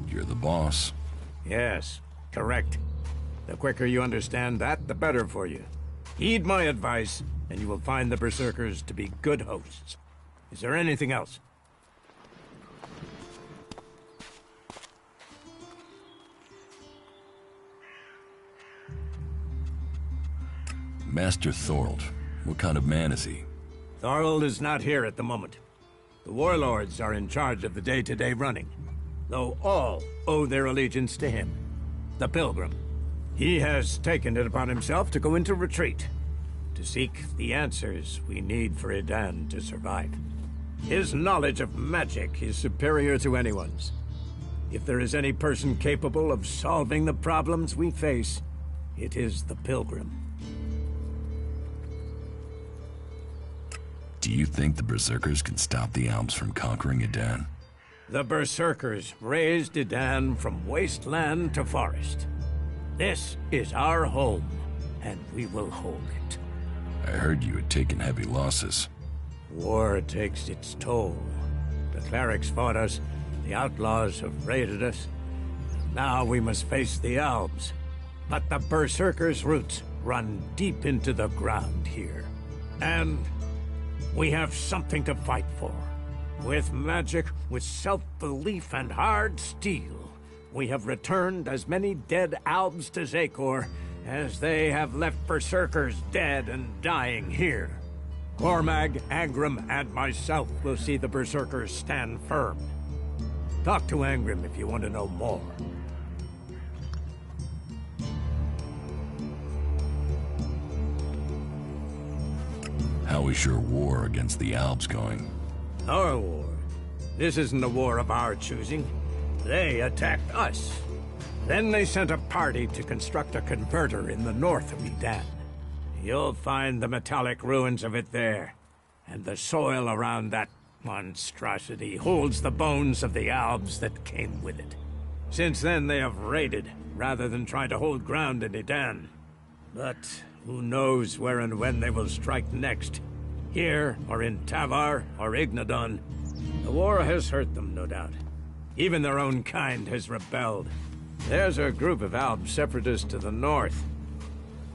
You're the boss. Yes, correct. The quicker you understand that, the better for you. Heed my advice, and you will find the Berserkers to be good hosts. Is there anything else? Master Thorold, what kind of man is he? Thorold is not here at the moment. The warlords are in charge of the day-to-day running, though all owe their allegiance to him, the Pilgrim. He has taken it upon himself to go into retreat, to seek the answers we need for Idan to survive. His knowledge of magic is superior to anyone's. If there is any person capable of solving the problems we face, it is the Pilgrim. Do you think the Berserkers can stop the Alps from conquering Idan? The Berserkers raised Idan from wasteland to forest. This is our home, and we will hold it. I heard you had taken heavy losses. War takes its toll. The clerics fought us, the outlaws have raided us. Now we must face the Alps. But the Berserkers' roots run deep into the ground here. And we have something to fight for. With magic, with self-belief and hard steel, we have returned as many dead Albs to Zakor as they have left Berserkers dead and dying here. Cormag, Angrim, and myself will see the Berserkers stand firm. Talk to Angrim if you want to know more. How is your war against the Albs going? Our war? This isn't a war of our choosing. They attacked us. Then they sent a party to construct a converter in the north of Idan. You'll find the metallic ruins of it there. And the soil around that monstrosity holds the bones of the Albs that came with it. Since then they have raided, rather than try to hold ground in Idan. But who knows where and when they will strike next? Here, or in Tavar, or Ignadon. The war has hurt them, no doubt. Even their own kind has rebelled. There's a group of Alb separatists to the north.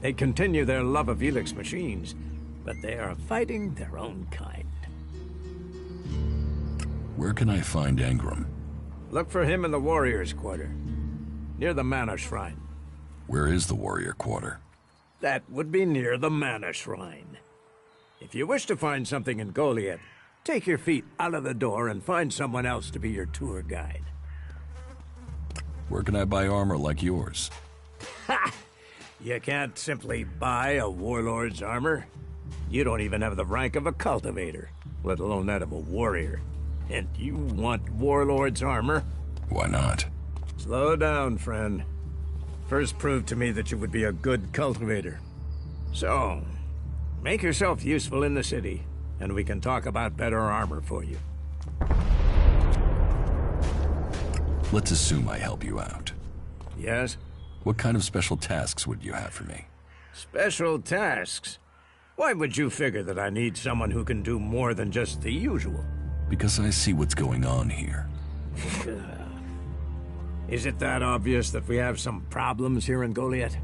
They continue their love of Elex machines, but they are fighting their own kind. Where can I find Angrim? Look for him in the Warriors' Quarter, near the Mana Shrine. Where is the Warrior Quarter? That would be near the Mana Shrine. If you wish to find something in Goliath, take your feet out of the door and find someone else to be your tour guide. Where can I buy armor like yours? Ha! You can't simply buy a warlord's armor. You don't even have the rank of a cultivator, let alone that of a warrior. And you want warlord's armor? Why not? Slow down, friend. First prove to me that you would be a good cultivator. So, make yourself useful in the city, and we can talk about better armor for you. Let's assume I help you out. Yes? What kind of special tasks would you have for me? Special tasks? Why would you figure that I need someone who can do more than just the usual? Because I see what's going on here. Is it that obvious that we have some problems here in Goliath?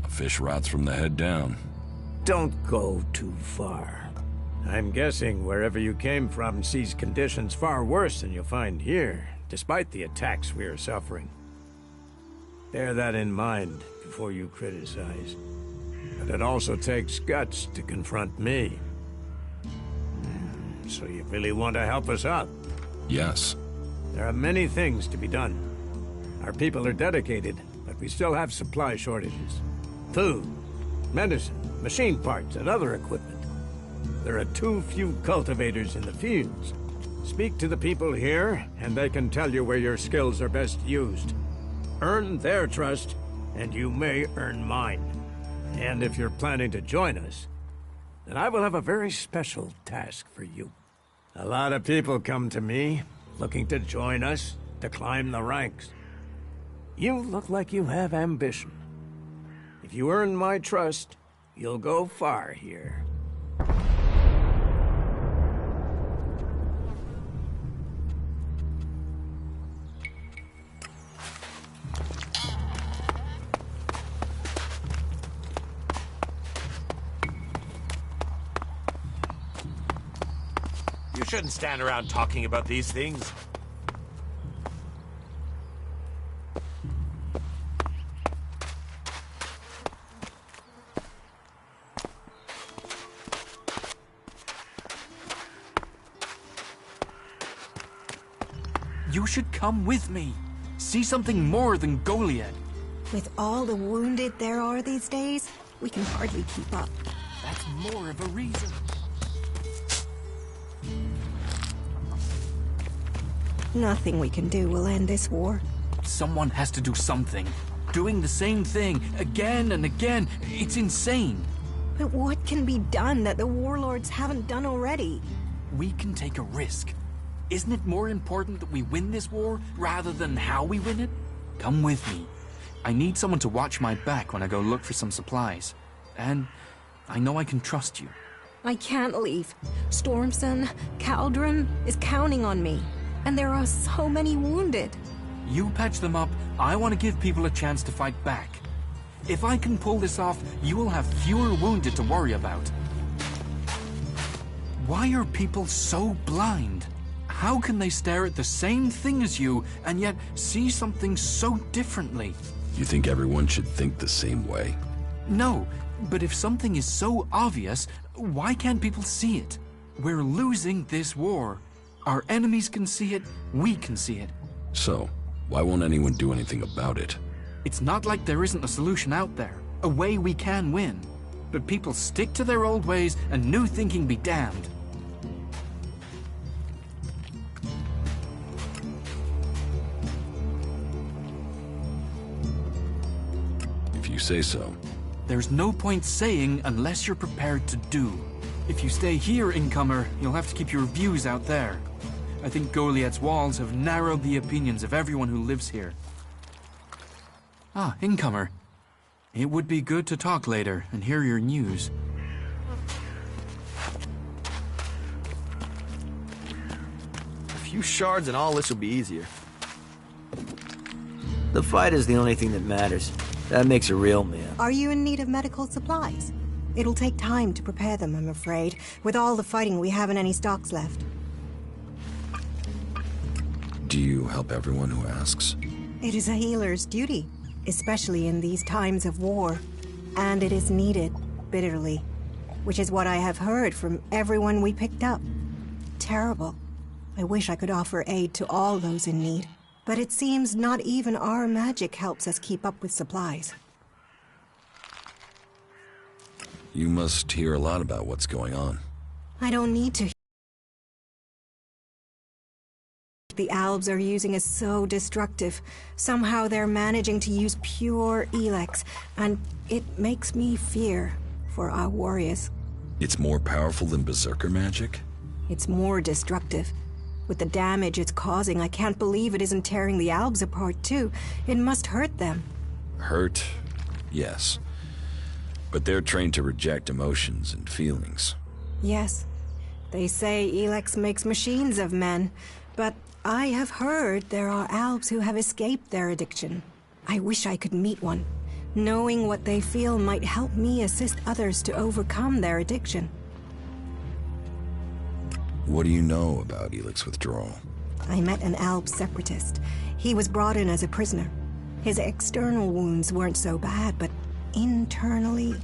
A fish rots from the head down. Don't go too far. I'm guessing wherever you came from sees conditions far worse than you'll find here, despite the attacks we are suffering. Bear that in mind before you criticize. But it also takes guts to confront me. So you really want to help us out? Yes. There are many things to be done. Our people are dedicated, but we still have supply shortages. Food, medicine, machine parts, and other equipment. There are too few cultivators in the fields. Speak to the people here, and they can tell you where your skills are best used. Earn their trust, and you may earn mine. And if you're planning to join us, then I will have a very special task for you. A lot of people come to me, looking to join us, to climb the ranks. You look like you have ambition. If you earn my trust, you'll go far here. You shouldn't stand around talking about these things. You should come with me. See something more than Goliath. With all the wounded there are these days, we can hardly keep up. That's more of a reason. Nothing we can do will end this war. Someone has to do something. Doing the same thing again and again, it's insane. But what can be done that the warlords haven't done already? We can take a risk. Isn't it more important that we win this war rather than how we win it? Come with me. I need someone to watch my back when I go look for some supplies. And I know I can trust you. I can't leave. Stormson, Caldron is counting on me. And there are so many wounded. You patch them up. I want to give people a chance to fight back. If I can pull this off, you will have fewer wounded to worry about. Why are people so blind? How can they stare at the same thing as you and yet see something so differently? You think everyone should think the same way? No, but if something is so obvious, why can't people see it? We're losing this war. Our enemies can see it, we can see it. So, why won't anyone do anything about it? It's not like there isn't a solution out there, a way we can win. But people stick to their old ways and new thinking be damned. If you say so. There's no point saying unless you're prepared to do. If you stay here, incomer, you'll have to keep your views out there. I think Goliath's walls have narrowed the opinions of everyone who lives here. Ah, incomer. It would be good to talk later and hear your news. A few shards and all this will be easier. The fight is the only thing that matters. That makes a real man. Are you in need of medical supplies? It'll take time to prepare them, I'm afraid, with all the fighting we haven't any stocks left. Do you help everyone who asks? It is a healer's duty, especially in these times of war. And it is needed, bitterly, which is what I have heard from everyone we picked up. Terrible. I wish I could offer aid to all those in need, but it seems not even our magic helps us keep up with supplies. You must hear a lot about what's going on. I don't need to. The Albs are using is so destructive. Somehow they're managing to use pure Elex, and it makes me fear for our warriors. It's more powerful than Berserker magic? It's more destructive. With the damage it's causing, I can't believe it isn't tearing the Albs apart too. It must hurt them. Hurt? Yes. But they're trained to reject emotions and feelings. Yes. They say Elex makes machines of men, but I have heard there are Albs who have escaped their addiction. I wish I could meet one. Knowing what they feel might help me assist others to overcome their addiction. What do you know about Elex withdrawal? I met an Alb separatist. He was brought in as a prisoner. His external wounds weren't so bad, but internally,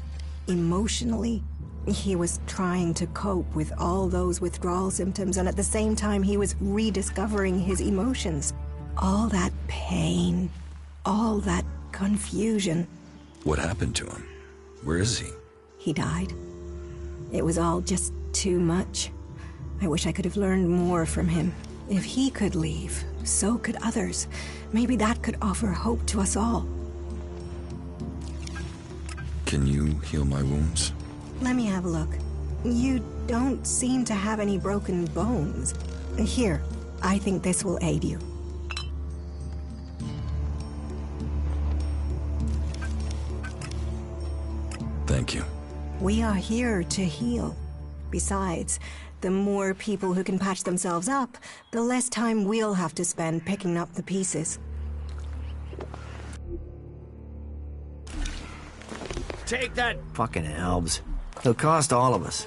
emotionally, he was trying to cope with all those withdrawal symptoms, and at the same time he was rediscovering his emotions. All that pain, all that confusion. What happened to him? Where is he? He died. It was all just too much. I wish I could have learned more from him. If he could leave, so could others. Maybe that could offer hope to us all. Can you heal my wounds? Let me have a look. You don't seem to have any broken bones. Here, I think this will aid you. Thank you. We are here to heal. Besides, the more people who can patch themselves up, the less time we'll have to spend picking up the pieces. Take that! Fucking Albs. They'll cost all of us.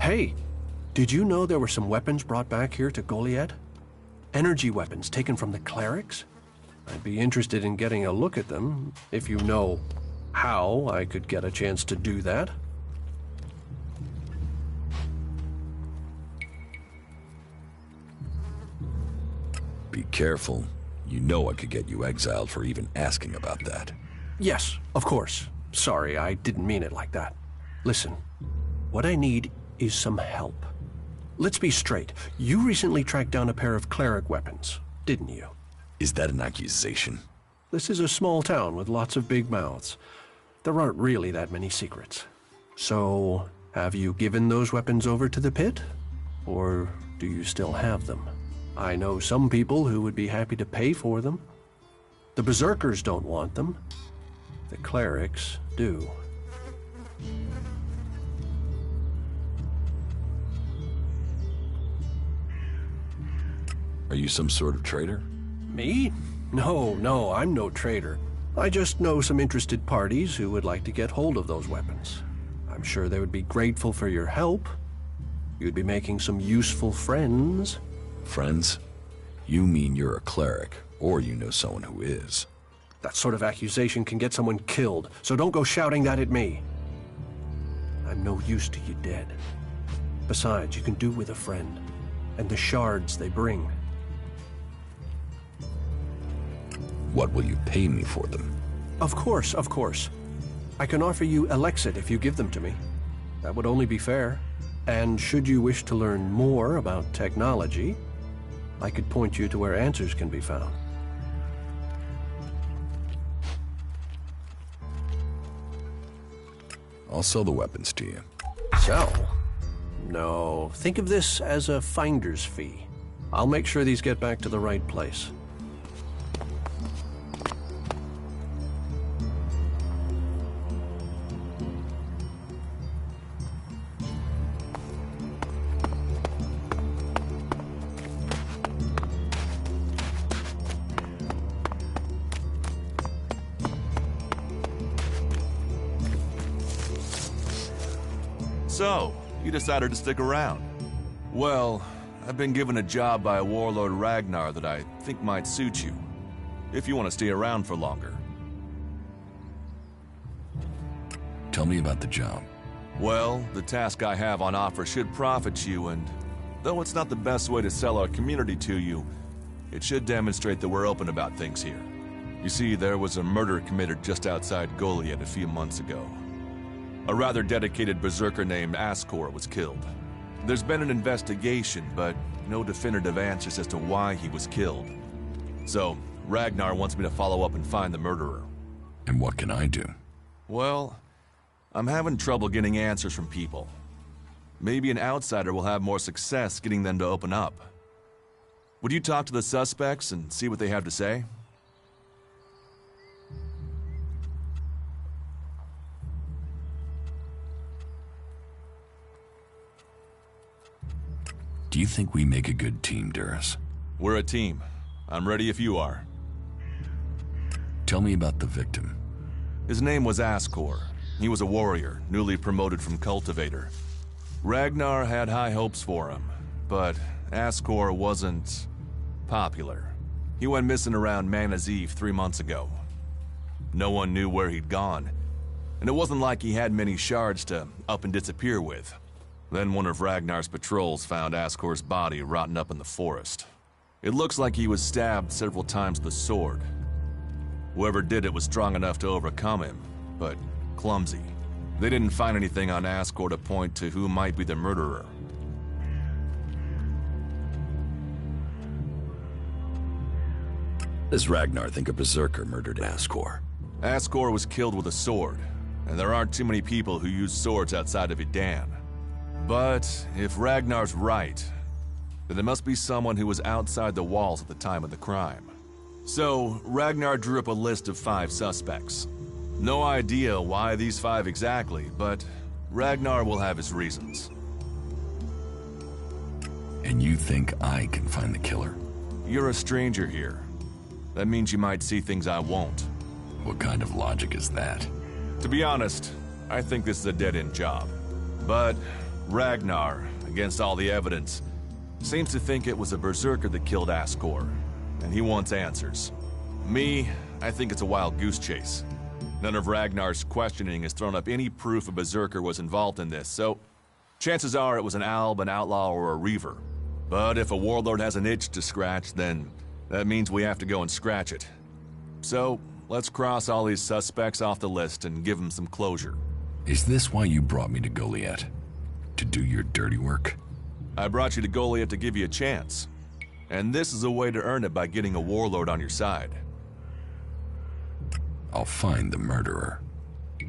Hey, did you know there were some weapons brought back here to Goliath? Energy weapons taken from the clerics? I'd be interested in getting a look at them, if you know how I could get a chance to do that. Be careful. You know I could get you exiled for even asking about that. Yes, of course. Sorry, I didn't mean it like that. Listen, what I need is some help. Let's be straight. You recently tracked down a pair of cleric weapons, didn't you? Is that an accusation? This is a small town with lots of big mouths. There aren't really that many secrets. So, have you given those weapons over to the pit? Or do you still have them? I know some people who would be happy to pay for them. The berserkers don't want them. The clerics do. Are you some sort of traitor? Me? No, I'm no traitor. I just know some interested parties who would like to get hold of those weapons. I'm sure they would be grateful for your help. You'd be making some useful friends. Friends? You mean you're a cleric, or you know someone who is. That sort of accusation can get someone killed, so don't go shouting that at me. I'm no use to you dead. Besides, you can do with a friend, and the shards they bring. What will you pay me for them? Of course. I can offer you Elex if you give them to me. That would only be fair. And should you wish to learn more about technology, I could point you to where answers can be found. I'll sell the weapons to you. Sell? No, think of this as a finder's fee. I'll make sure these get back to the right place. So, you decided to stick around. Well, I've been given a job by a warlord Ragnar that I think might suit you, if you want to stay around for longer. Tell me about the job. Well, the task I have on offer should profit you, and though it's not the best way to sell our community to you, it should demonstrate that we're open about things here. You see, there was a murder committed just outside Goliath a few months ago. A rather dedicated berserker named Ascor was killed. There's been an investigation, but no definitive answers as to why he was killed. So, Ragnar wants me to follow up and find the murderer. And what can I do? Well, I'm having trouble getting answers from people. Maybe an outsider will have more success getting them to open up. Would you talk to the suspects and see what they have to say? Do you think we make a good team, Duras? We're a team. I'm ready if you are. Tell me about the victim. His name was Ascor. He was a warrior, newly promoted from cultivator. Ragnar had high hopes for him, but Ascor wasn't popular. He went missing around Mana's Eve 3 months ago. No one knew where he'd gone, and it wasn't like he had many shards to up and disappear with. Then one of Ragnar's patrols found Ascor's body rotten up in the forest. It looks like he was stabbed several times with a sword. Whoever did it was strong enough to overcome him, but clumsy. They didn't find anything on Ascor to point to who might be the murderer. Does Ragnar think a berserker murdered Ascor? Ascor was killed with a sword, and there aren't too many people who use swords outside of Idan. But if Ragnar's right, then it must be someone who was outside the walls at the time of the crime. So, Ragnar drew up a list of 5 suspects. No idea why these 5 exactly, but Ragnar will have his reasons. And you think I can find the killer? You're a stranger here. That means you might see things I won't. What kind of logic is that? To be honest, I think this is a dead-end job. But Ragnar, against all the evidence, seems to think it was a berserker that killed Ascor, and he wants answers. Me, I think it's a wild goose chase. None of Ragnar's questioning has thrown up any proof a berserker was involved in this, so chances are it was an alb, an outlaw, or a reaver. But if a warlord has an itch to scratch, then that means we have to go and scratch it. So, let's cross all these suspects off the list and give them some closure. Is this why you brought me to Goliath? To do your dirty work? I brought you to Goliath to give you a chance. And this is a way to earn it by getting a warlord on your side. I'll find the murderer.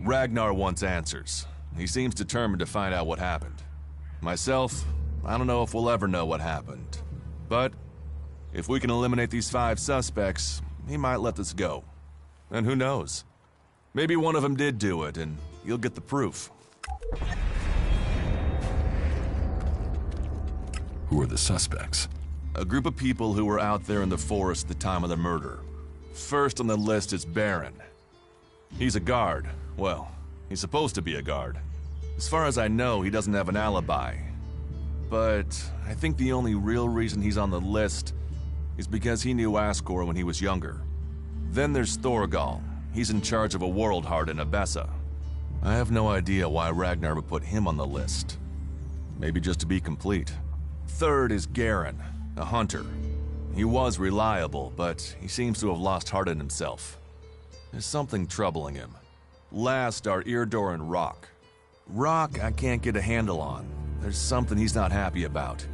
Ragnar wants answers. He seems determined to find out what happened. Myself, I don't know if we'll ever know what happened. But if we can eliminate these 5 suspects, he might let this go. And who knows? Maybe one of them did do it, and you'll get the proof. Who are the suspects? A group of people who were out there in the forest at the time of the murder. First on the list is Baron. He's a guard. Well, he's supposed to be a guard. As far as I know, he doesn't have an alibi. But I think the only real reason he's on the list is because he knew Ascor when he was younger. Then there's Thorgal. He's in charge of a world heart in Abessa. I have no idea why Ragnar would put him on the list. Maybe just to be complete. Third is Garen, a hunter. He was reliable, but he seems to have lost heart in himself. There's something troubling him. Last are Irdor and Rock. Rock I can't get a handle on. There's something he's not happy about.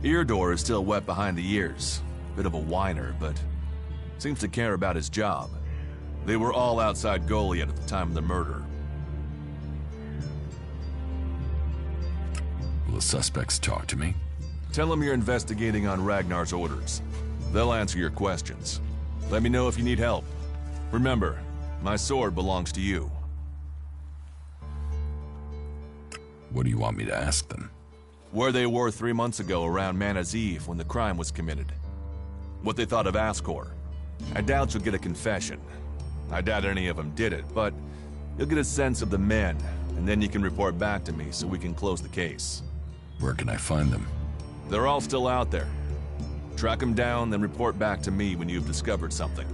Irdor is still wet behind the ears. Bit of a whiner, but seems to care about his job. They were all outside Goliath at the time of the murder. Will the suspects talk to me? Tell them you're investigating on Ragnar's orders. They'll answer your questions. Let me know if you need help. Remember, my sword belongs to you. What do you want me to ask them? Where they were 3 months ago around Mana's Eve when the crime was committed. What they thought of Ascor. I doubt you'll get a confession. I doubt any of them did it, but you'll get a sense of the men, and then you can report back to me so we can close the case. Where can I find them? They're all still out there. Track them down, then report back to me when you've discovered something.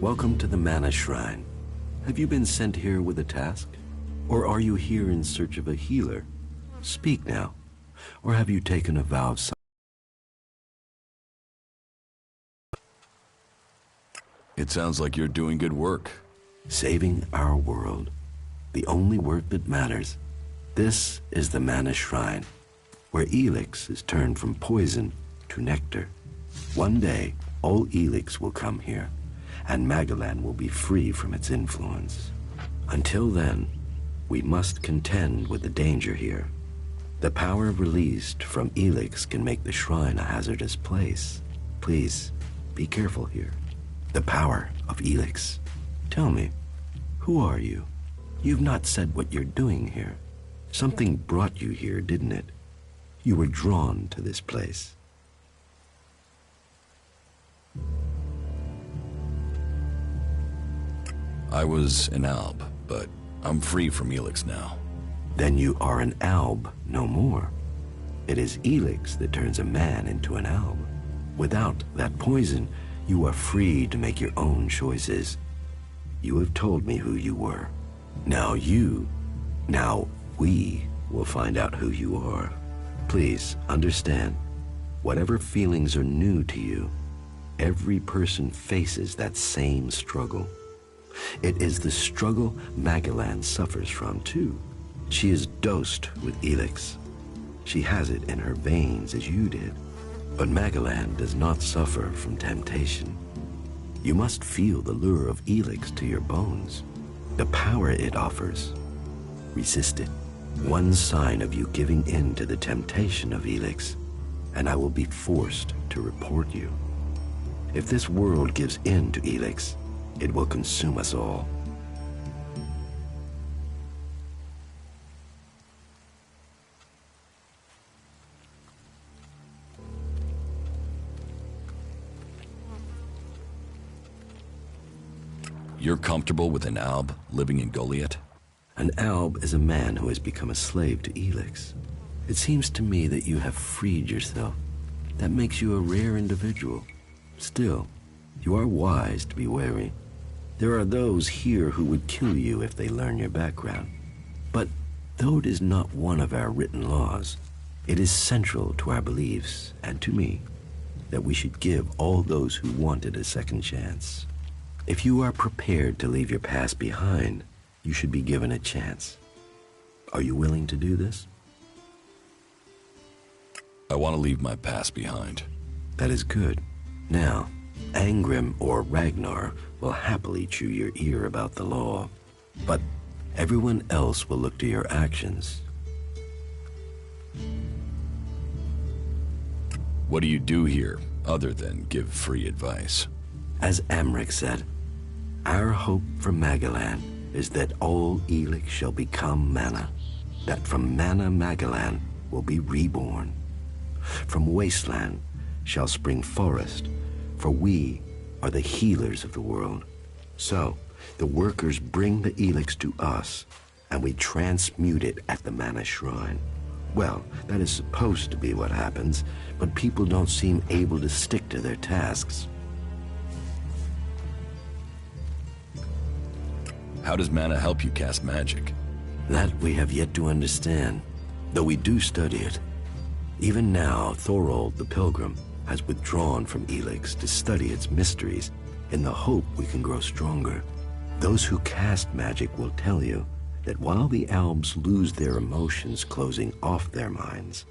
Welcome to the Mana Shrine. Have you been sent here with a task? Or are you here in search of a healer? Speak now. Or have you taken a vow of It sounds like you're doing good work. saving our world? The only work that matters. This is the Mana Shrine, where Elex is turned from poison to nectar. One day, all Elex will come here, and Magalan will be free from its influence. Until then, we must contend with the danger here. The power released from Elex can make the shrine a hazardous place. Please, be careful here. The power of Elex. Tell me, who are you? You've not said what you're doing here. Something brought you here, didn't it? You were drawn to this place. I was an alb, but I'm free from Elex now. Then you are an alb no more. It is Elex that turns a man into an alb. Without that poison, you are free to make your own choices. You have told me who you were. Now we will find out who you are. Please understand, whatever feelings are new to you, every person faces that same struggle. It is the struggle Magalan suffers from too. She is dosed with Elex. She has it in her veins as you did. But Magellan does not suffer from temptation. You must feel the lure of Elex to your bones, the power it offers. Resist it. One sign of you giving in to the temptation of Elex, and I will be forced to report you. If this world gives in to Elex, it will consume us all. You're comfortable with an Alb living in Goliath? An Alb is a man who has become a slave to Elex. It seems to me that you have freed yourself. That makes you a rare individual. Still, you are wise to be wary. There are those here who would kill you if they learn your background. But though it is not one of our written laws, it is central to our beliefs, and to me, that we should give all those who want it a second chance. If you are prepared to leave your past behind, you should be given a chance. Are you willing to do this? I want to leave my past behind. That is good. Now, Angrim or Ragnar will happily chew your ear about the law, but everyone else will look to your actions. What do you do here, other than give free advice? As Amric said, our hope for Magellan is that all Elex shall become mana, that from mana Magellan will be reborn. From wasteland shall spring forest, for we are the healers of the world. So, the workers bring the Elex to us, and we transmute it at the mana shrine. Well, that is supposed to be what happens, but people don't seem able to stick to their tasks. How does mana help you cast magic? That we have yet to understand, though we do study it. Even now, Thorold the Pilgrim has withdrawn from Elex to study its mysteries in the hope we can grow stronger. Those who cast magic will tell you that while the Albs lose their emotions closing off their minds,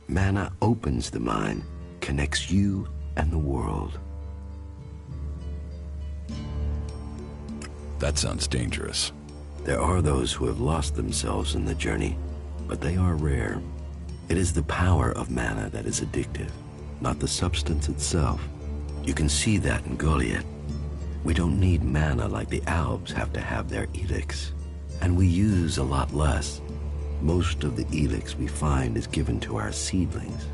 mana opens the mind, connects you and the world. That sounds dangerous. There are those who have lost themselves in the journey, but they are rare. It is the power of mana that is addictive, not the substance itself. You can see that in Goliath. We don't need mana like the Albs have to have their Elex, and we use a lot less. Most of the Elex we find is given to our seedlings.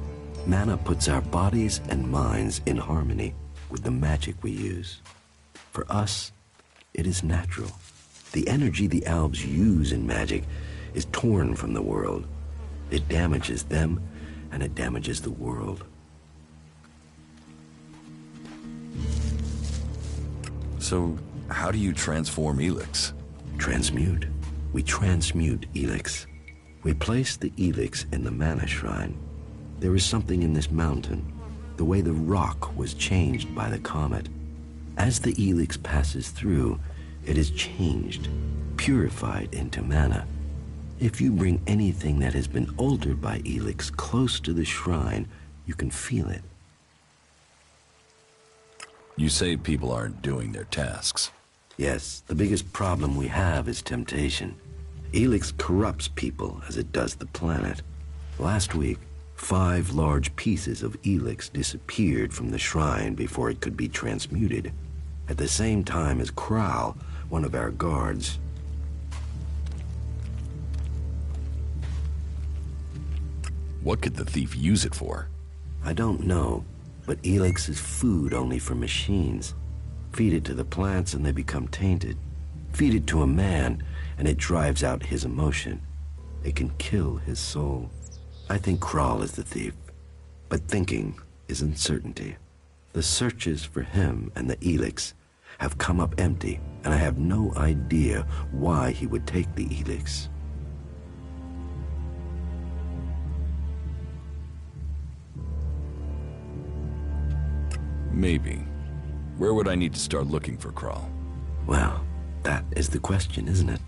Mana puts our bodies and minds in harmony with the magic we use. For us, it is natural. The energy the Albs use in magic is torn from the world. It damages them, and it damages the world. So, how do you transform Elex? Transmute. We transmute Elex. We place the Elex in the mana shrine. There is something in this mountain, the way the rock was changed by the comet. As the Elex passes through, it is changed, purified into mana. If you bring anything that has been altered by Elex close to the shrine, you can feel it. You say people aren't doing their tasks. Yes, the biggest problem we have is temptation. Elex corrupts people as it does the planet. Last week, 5 large pieces of Elex disappeared from the shrine before it could be transmuted, at the same time as Kral, one of our guards. What could the thief use it for? I don't know, but Elex is food only for machines. Feed it to the plants and they become tainted. Feed it to a man and it drives out his emotion. It can kill his soul. I think Kral is the thief, but thinking is uncertainty. The searches for him and the Elex have come up empty, and I have no idea why he would take the Elex. Maybe. Where would I need to start looking for Kral? Well, that is the question, isn't it?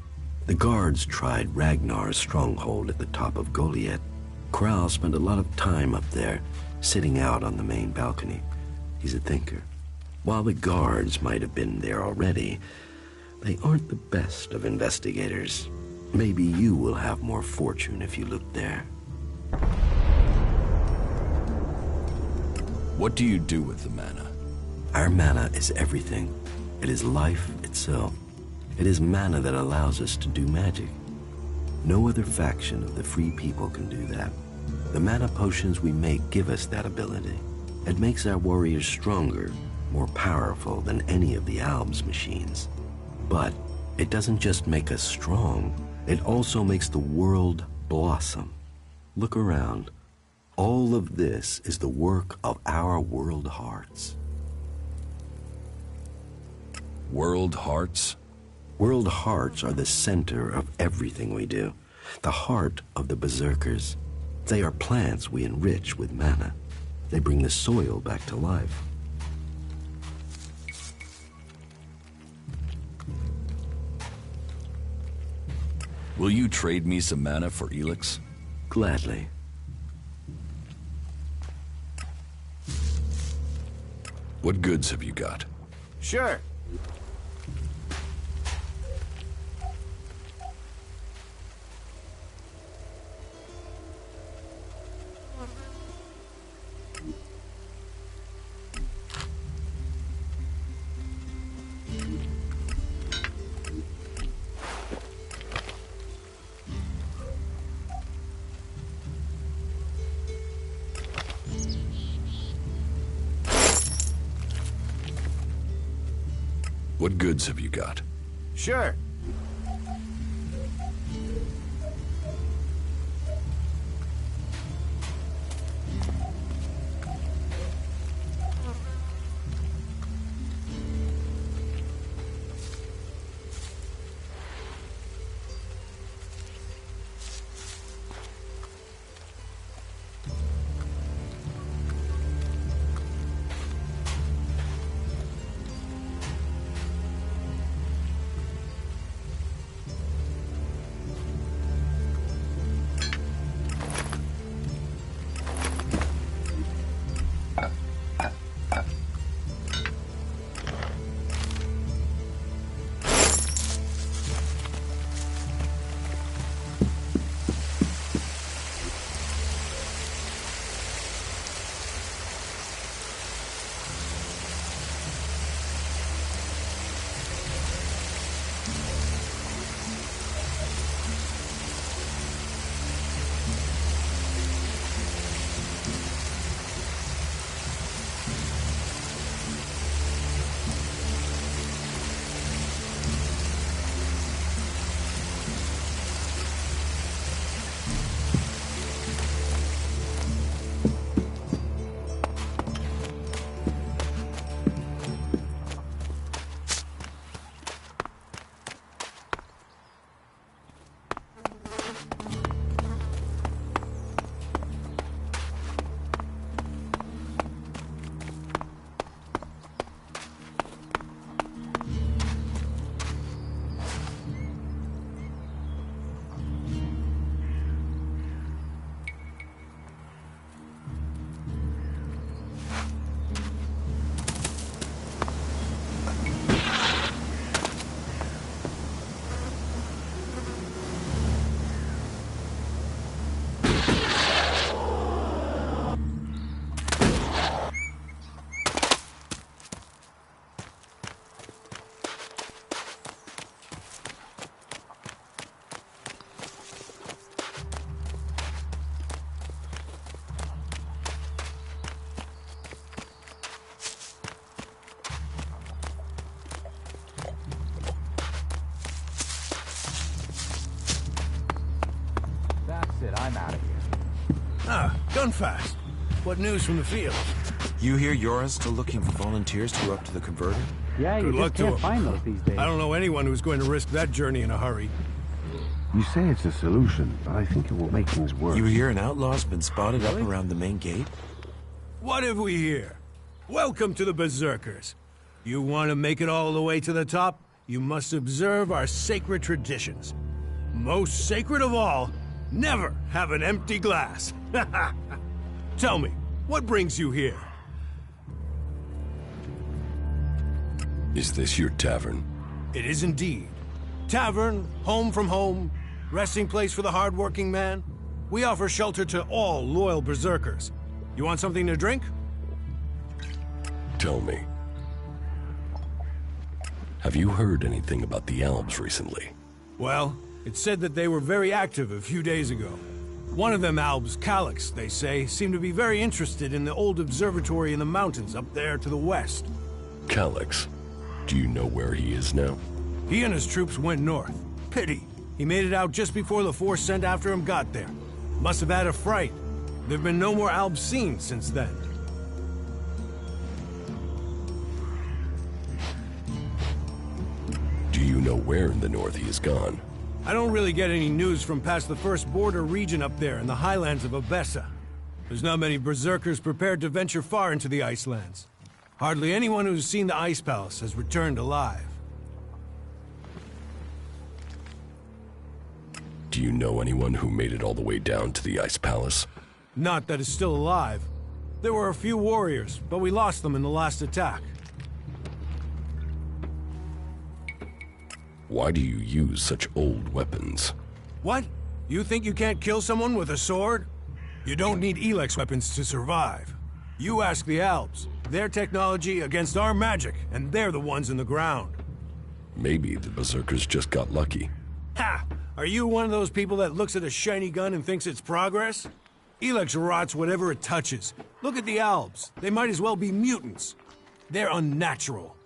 The guards tried Ragnar's stronghold at the top of Goliath. Corral spent a lot of time up there, sitting out on the main balcony. He's a thinker. While the guards might have been there already, they aren't the best of investigators. Maybe you will have more fortune if you look there. What do you do with the mana? Our mana is everything. It is life itself. It is mana that allows us to do magic. No other faction of the free people can do that. The mana potions we make give us that ability. It makes our warriors stronger, more powerful than any of the Alb's machines. But it doesn't just make us strong, it also makes the world blossom. Look around. All of this is the work of our world hearts. World hearts? World hearts are the center of everything we do. The heart of the berserkers. They are plants we enrich with mana. They bring the soil back to life. Will you trade me some mana for Elex? Gladly. What goods have you got? Sure. What goods have you got? Sure. I'm out of here. Ah, Gunfast. What news from the field? You hear Yora's still looking for volunteers to go up to the converter? Yeah, you Good just luck to can't him. find those these days. I don't know anyone who's going to risk that journey in a hurry. You say it's a solution, but I think it will make things worse. You hear an outlaw's been spotted up around the main gate? What have we here? Welcome to the Berserkers. You want to make it all the way to the top? You must observe our sacred traditions. Most sacred of all, never have an empty glass. Tell me, what brings you here? Is this your tavern? It is indeed. Tavern, home from home, resting place for the hard-working man. We offer shelter to all loyal berserkers. You want something to drink? Tell me. Have you heard anything about the Alps recently? Well, it's said that they were very active a few days ago. One of them Albs, Calix, they say, seemed to be very interested in the old observatory in the mountains up there to the west. Calix? Do you know where he is now? He and his troops went north. Pity. He made it out just before the force sent after him got there. Must have had a fright. There have been no more Albs seen since then. Do you know where in the north he is gone? I don't really get any news from past the first border region up there in the highlands of Abessa. There's not many berserkers prepared to venture far into the Icelands. Hardly anyone who's seen the Ice Palace has returned alive. Do you know anyone who made it all the way down to the Ice Palace? Not that is still alive. There were a few warriors, but we lost them in the last attack. Why do you use such old weapons? What? You think you can't kill someone with a sword? You don't need Elex weapons to survive. You ask the Alps. Their technology against our magic, and they're the ones in the ground. Maybe the berserkers just got lucky. Ha! Are you one of those people that looks at a shiny gun and thinks it's progress? Elex rots whatever it touches. Look at the Alps. They might as well be mutants. They're unnatural.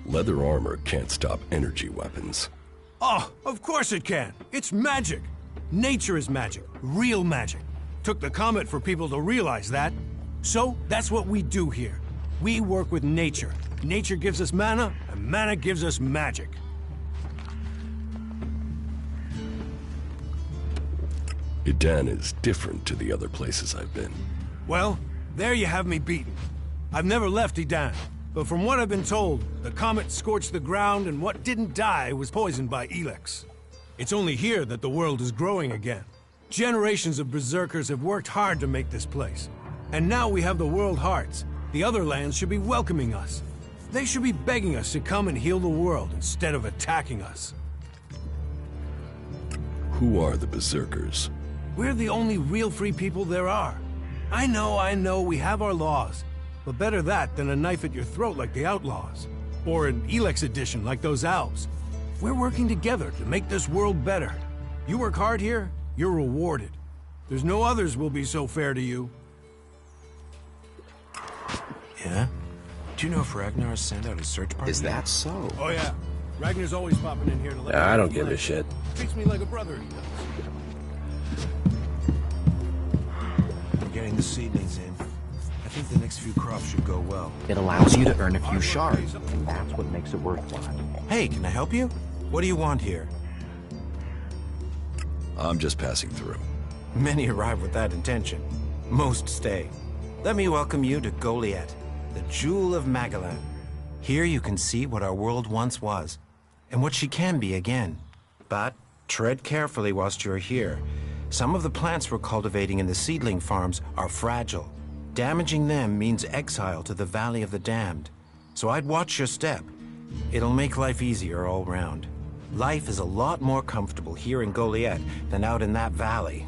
Leather armor can't stop energy weapons. Oh, of course it can. It's magic. Nature is magic. Real magic. Took the comet for people to realize that. So, that's what we do here. We work with nature. Nature gives us mana, and mana gives us magic. Idan is different to the other places I've been. Well, there you have me beaten. I've never left Idan, but from what I've been told, the comet scorched the ground and what didn't die was poisoned by Elex. It's only here that the world is growing again. Generations of berserkers have worked hard to make this place. And now we have the World Hearts. The other lands should be welcoming us. They should be begging us to come and heal the world instead of attacking us. Who are the berserkers? We're the only real free people there are. I know, we have our laws. But better that than a knife at your throat like the outlaws. Or an Elex edition like those Alps. We're working together to make this world better. You work hard here, you're rewarded. There's no others will be so fair to you. Yeah? Do you know if Ragnar sent out a search party? Is that so? Oh yeah. Ragnar's always popping in here to let me I know don't give a life. shit. Treats me like a brother, he does. We're getting the seedlings in. I think the next few crops should go well. It allows you to earn a few shards, and that's what makes it worthwhile. Hey, can I help you? What do you want here? I'm just passing through. Many arrive with that intention. Most stay. Let me welcome you to Goliath, the Jewel of Magellan. Here you can see what our world once was, and what she can be again. But tread carefully whilst you're here. Some of the plants we're cultivating in the seedling farms are fragile. Damaging them means exile to the Valley of the Damned. So I'd watch your step. It'll make life easier all round. Life is a lot more comfortable here in Goliath than out in that valley.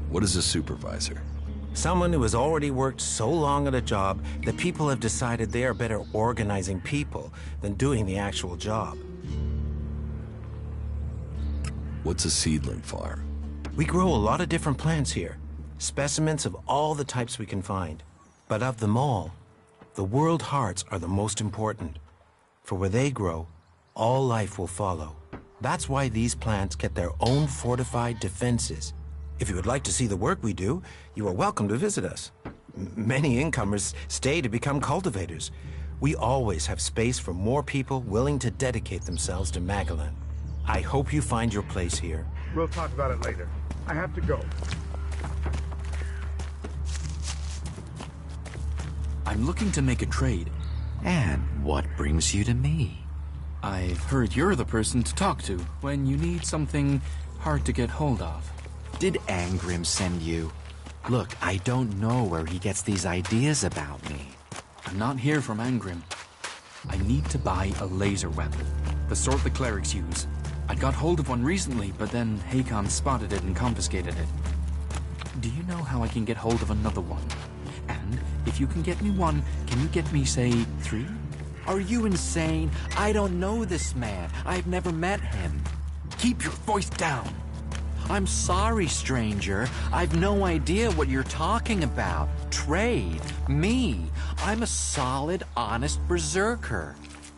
What is a supervisor? Someone who has already worked so long at a job that people have decided they are better organizing people than doing the actual job. What's a seedling farm? We grow a lot of different plants here, specimens of all the types we can find. But of them all, the World Hearts are the most important. For where they grow, all life will follow. That's why these plants get their own fortified defenses. If you would like to see the work we do, you are welcome to visit us. Many incomers stay to become cultivators. We always have space for more people willing to dedicate themselves to Magellan. I hope you find your place here. We'll talk about it later. I have to go. I'm looking to make a trade. And what brings you to me? I've heard you're the person to talk to when you need something hard to get hold of. Did Angrim send you? Look, I don't know where he gets these ideas about me. I'm not here from Angrim. I need to buy a laser weapon, the sort the clerics use. I got hold of one recently, but then Hakon spotted it and confiscated it. Do you know how I can get hold of another one? And if you can get me one, can you get me, say, 3? Are you insane? I don't know this man. I've never met him. Keep your voice down. I'm sorry, stranger. I've no idea what you're talking about. Trade? Me? I'm a solid, honest berserker.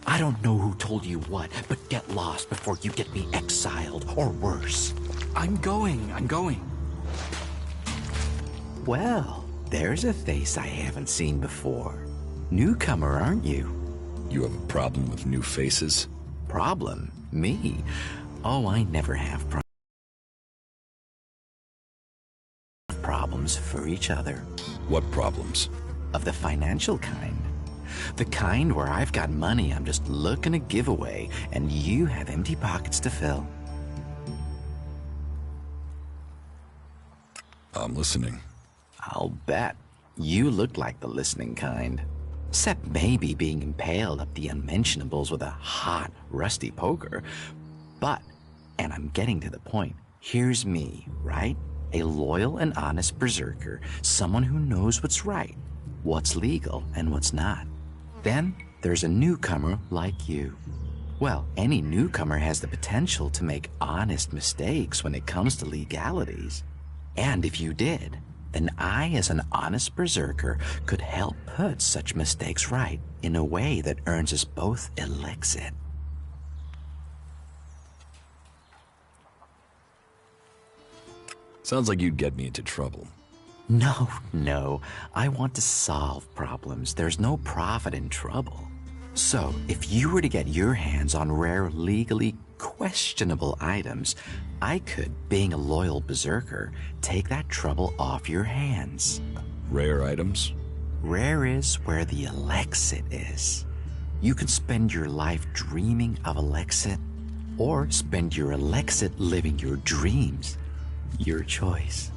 I don't know who told you what, but get lost before you get me exiled, or worse. I'm going. Well, there's a face I haven't seen before. Newcomer, aren't you? You have a problem with new faces? Problem? Me? Oh, I never have problems for each other. What problems? Of the financial kind. The kind where I've got money I'm just looking to give away, and you have empty pockets to fill. I'm listening. I'll bet. You look like the listening kind. Except maybe being impaled up the unmentionables with a hot, rusty poker. But, and I'm getting to the point, here's me, right? A loyal and honest berserker, someone who knows what's right, what's legal and what's not. Then there's a newcomer like you. Well, any newcomer has the potential to make honest mistakes when it comes to legalities. And if you did, then I, as an honest berserker, could help put such mistakes right in a way that earns us both Elexit. Sounds like you'd get me into trouble. No. I want to solve problems. There's no profit in trouble. So, if you were to get your hands on rare, legally questionable items, I could, being a loyal berserker, take that trouble off your hands. Rare items? Rare is where the Elexit is. You can spend your life dreaming of Elexit, or spend your Elexit living your dreams. Your choice.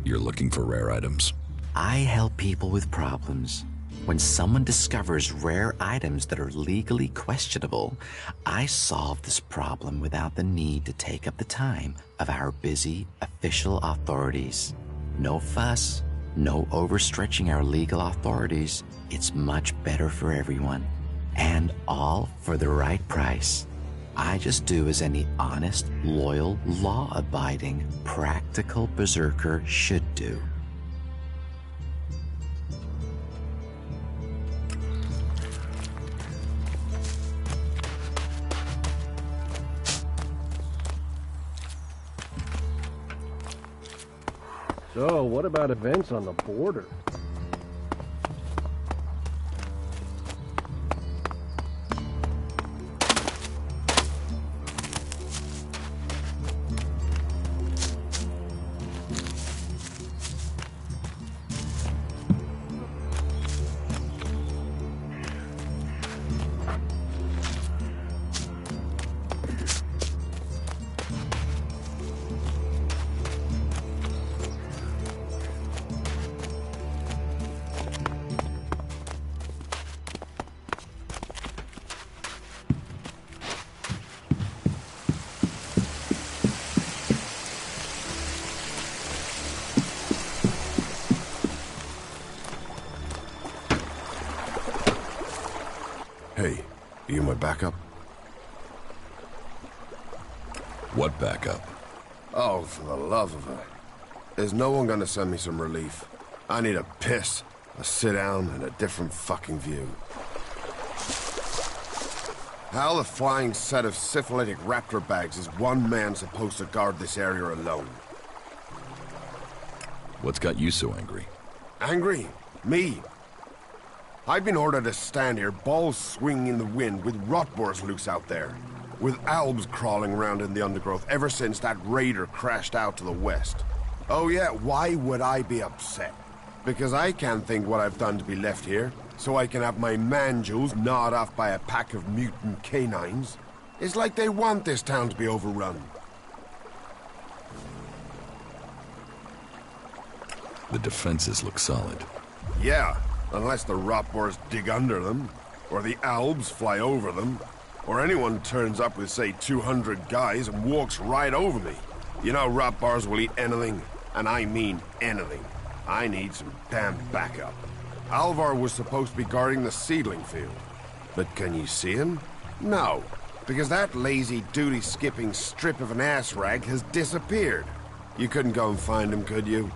You're looking for rare items? I help people with problems. When someone discovers rare items that are legally questionable, I solve this problem without the need to take up the time of our busy official authorities. No fuss, no overstretching our legal authorities. It's much better for everyone. And all for the right price. I just do as any honest, loyal, law-abiding, practical berserker should do. So, what about events on the border? Hey, are you my backup? What backup? Oh, for the love of it. Is no one gonna send me some relief? I need a piss, a sit down, and a different fucking view. How the flying set of syphilitic raptor bags is one man supposed to guard this area alone? What's got you so angry? Angry? Me? I've been ordered to stand here, balls swinging in the wind, with rotboars loose out there. With albs crawling around in the undergrowth ever since that raider crashed out to the west. Oh yeah, why would I be upset? because I can't think what I've done to be left here, so I can have my man-jewels gnawed off by a pack of mutant canines. It's like they want this town to be overrun. The defenses look solid. Yeah, unless the rotboars dig under them, or the Albs fly over them, or anyone turns up with, say, 200 guys and walks right over me. You know rotboars will eat anything, and I mean anything. I need some damn backup. Alvar was supposed to be guarding the seedling field. But can you see him? No, because that lazy duty-skipping strip of an ass rag has disappeared. You couldn't go and find him, could you?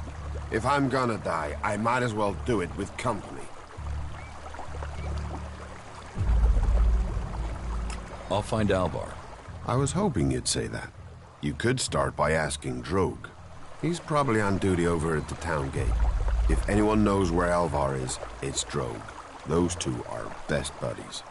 If I'm gonna die, I might as well do it with company. I'll find Alvar. I was hoping you'd say that. You could start by asking Drogue. He's probably on duty over at the town gate. If anyone knows where Alvar is, it's Drogue. Those two are best buddies.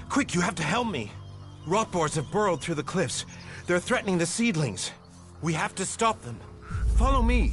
Quick, you have to help me. Rotboars have burrowed through the cliffs. They're threatening the seedlings. We have to stop them. Follow me.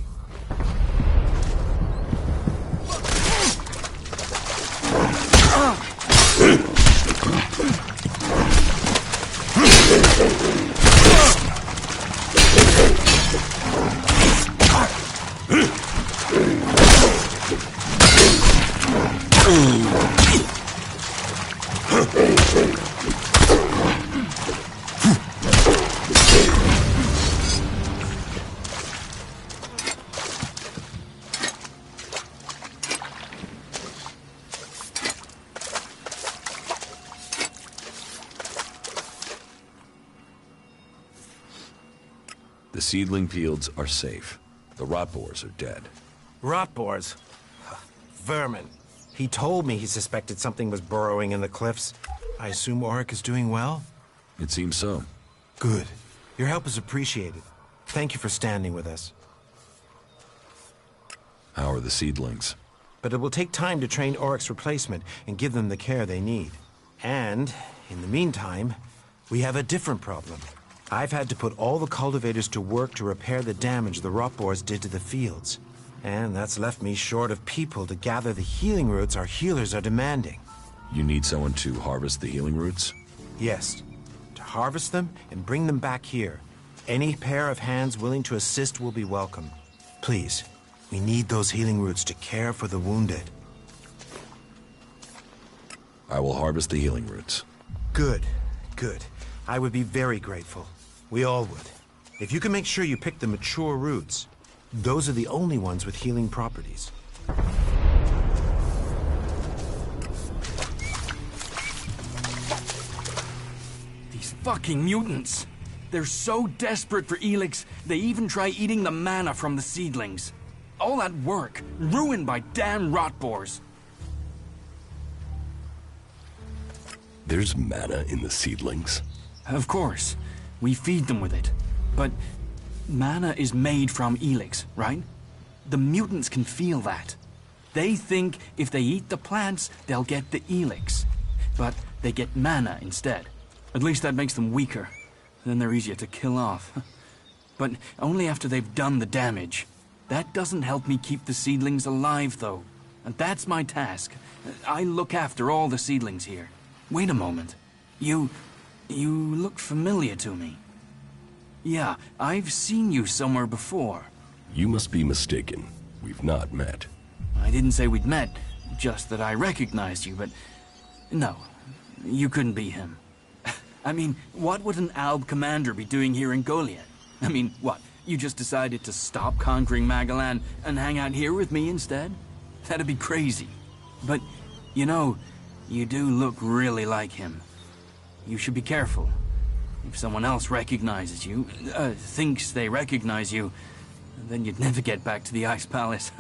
The seedling fields are safe. The rotboars are dead. Rotboars? Vermin. He told me he suspected something was burrowing in the cliffs. I assume Auric is doing well? It seems so. Good. Your help is appreciated. Thank you for standing with us. How are the seedlings? But it will take time to train Auric's replacement and give them the care they need. And, in the meantime, we have a different problem. I've had to put all the cultivators to work to repair the damage the rotboars did to the fields. And that's left me short of people to gather the healing roots our healers are demanding. You need someone to harvest the healing roots? Yes. To harvest them and bring them back here. Any pair of hands willing to assist will be welcome. Please, we need those healing roots to care for the wounded. I will harvest the healing roots. Good, good. I would be very grateful. We all would. If you can make sure you pick the mature roots, those are the only ones with healing properties. These fucking mutants! They're so desperate for Elex, they even try eating the mana from the seedlings. All that work, ruined by damn rotboars. There's mana in the seedlings. Of course. We feed them with it. But mana is made from Elex, right? The mutants can feel that. They think if they eat the plants, they'll get the Elex. But they get mana instead. At least that makes them weaker. Then they're easier to kill off. But only after they've done the damage. That doesn't help me keep the seedlings alive, though. And that's my task. I look after all the seedlings here. Wait a moment. You look familiar to me. Yeah, I've seen you somewhere before. You must be mistaken. We've not met. I didn't say we'd met, just that I recognized you, but... No, you couldn't be him. I mean, what would an Alb commander be doing here in Goliath? I mean, what, you just decided to stop conquering Magalan and hang out here with me instead? That'd be crazy. But, you know, you do look really like him. You should be careful. If someone else recognizes you, thinks they recognize you, then you'd never get back to the Ice Palace.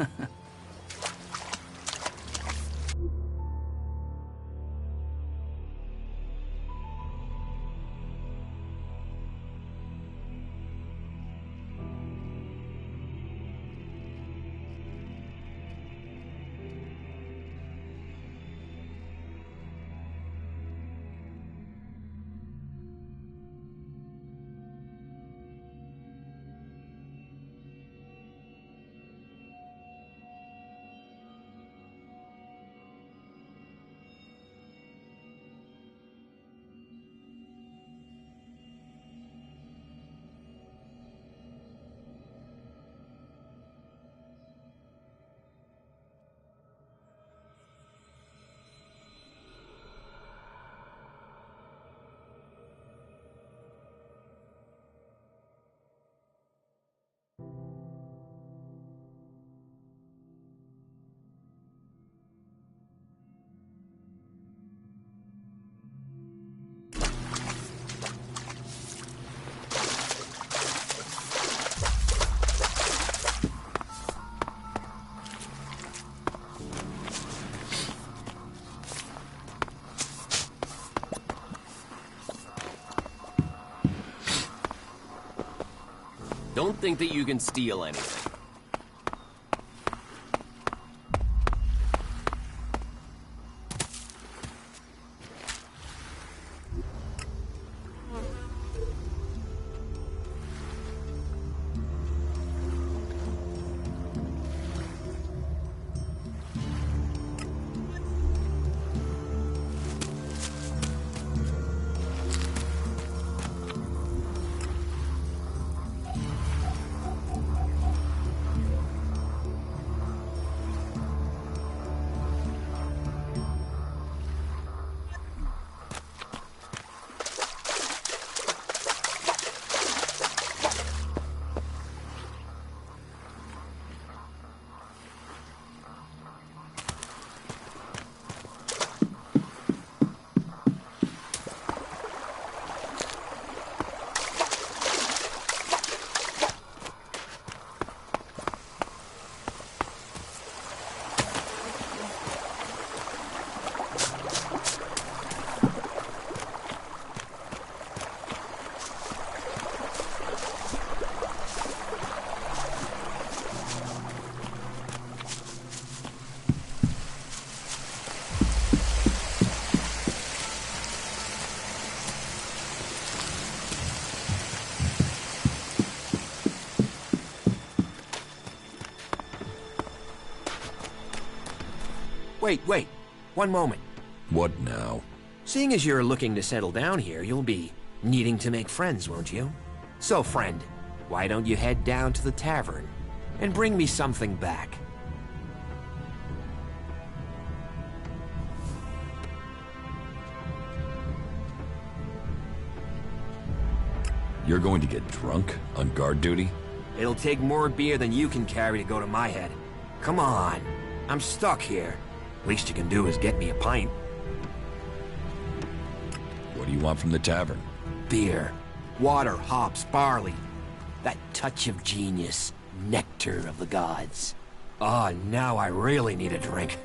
Don't think that you can steal anything. Wait. One moment. What now? Seeing as you're looking to settle down here, you'll be needing to make friends, won't you? So, friend, why don't you head down to the tavern and bring me something back? You're going to get drunk on guard duty? It'll take more beer than you can carry to go to my head. Come on. I'm stuck here. Least you can do is get me a pint. What do you want from the tavern? Beer. Water, hops, barley. That touch of genius. Nectar of the gods. Ah, now I really need a drink.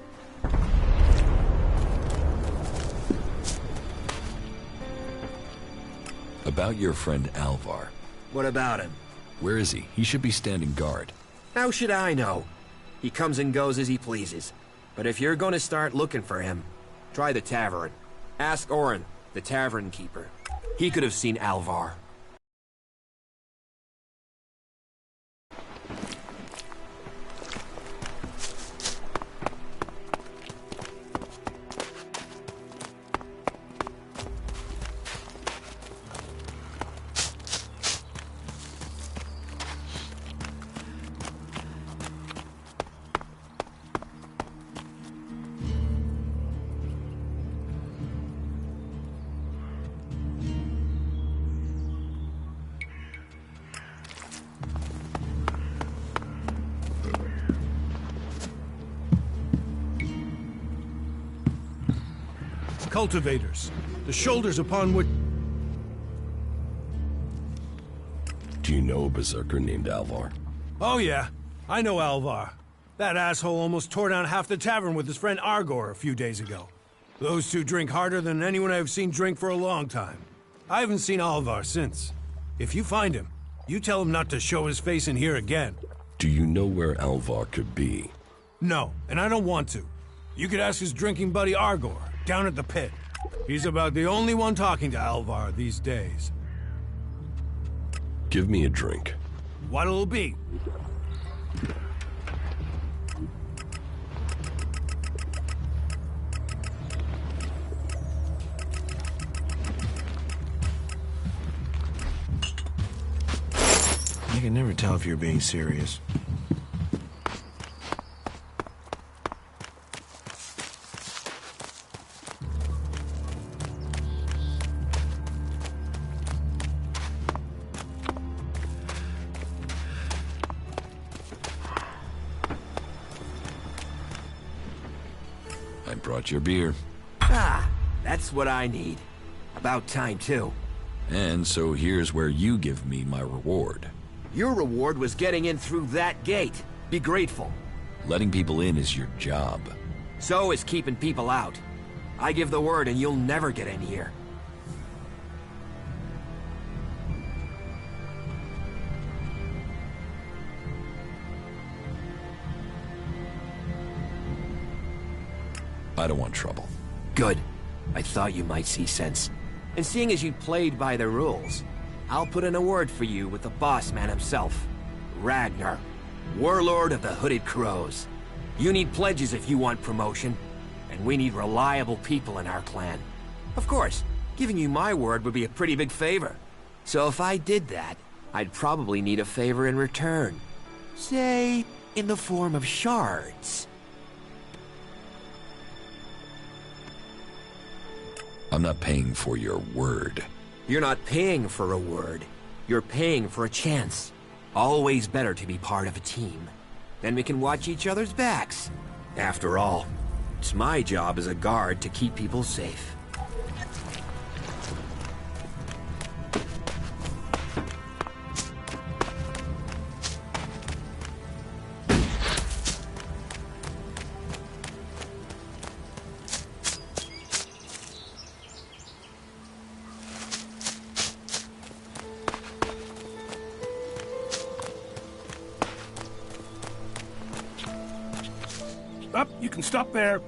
About your friend Alvar. What about him? Where is he? He should be standing guard. How should I know? He comes and goes as he pleases. But if you're gonna start looking for him, try the tavern. Ask Orin, the tavern keeper. He could have seen Alvar. Cultivators, the shoulders upon which... Do you know a berserker named Alvar? Oh yeah, I know Alvar. That asshole almost tore down half the tavern with his friend Argor a few days ago. Those two drink harder than anyone I've seen drink for a long time. I haven't seen Alvar since. If you find him, you tell him not to show his face in here again. Do you know where Alvar could be? No, and I don't want to. You could ask his drinking buddy Argor, down at the pit. He's about the only one talking to Alvar these days. Give me a drink. What'll it be? I can never tell if you're being serious. I brought your beer. Ah, that's what I need. About time, too. And so here's where you give me my reward. Your reward was getting in through that gate. Be grateful. Letting people in is your job. So is keeping people out. I give the word and you'll never get in here. I don't want trouble. Good. I thought you might see sense. And seeing as you played by the rules, I'll put in a word for you with the boss man himself. Ragnar, warlord of the Hooded Crows. You need pledges if you want promotion, and we need reliable people in our clan. Of course, giving you my word would be a pretty big favor. So if I did that, I'd probably need a favor in return. Say, in the form of shards. I'm not paying for your word. You're not paying for a word. You're paying for a chance. Always better to be part of a team. Then we can watch each other's backs. After all, it's my job as a guard to keep people safe. You can stop there.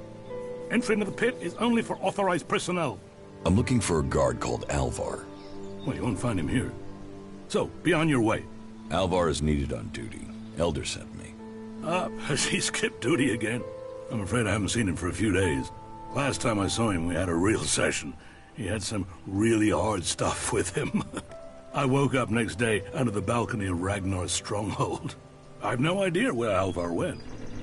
Entry into the pit is only for authorized personnel. I'm looking for a guard called Alvar. Well, you won't find him here. So, be on your way. Alvar is needed on duty. Elder sent me. Has he skipped duty again? I'm afraid I haven't seen him for a few days. Last time I saw him, we had a real session. He had some really hard stuff with him. I woke up next day under the balcony of Ragnar's stronghold. I've no idea where Alvar went.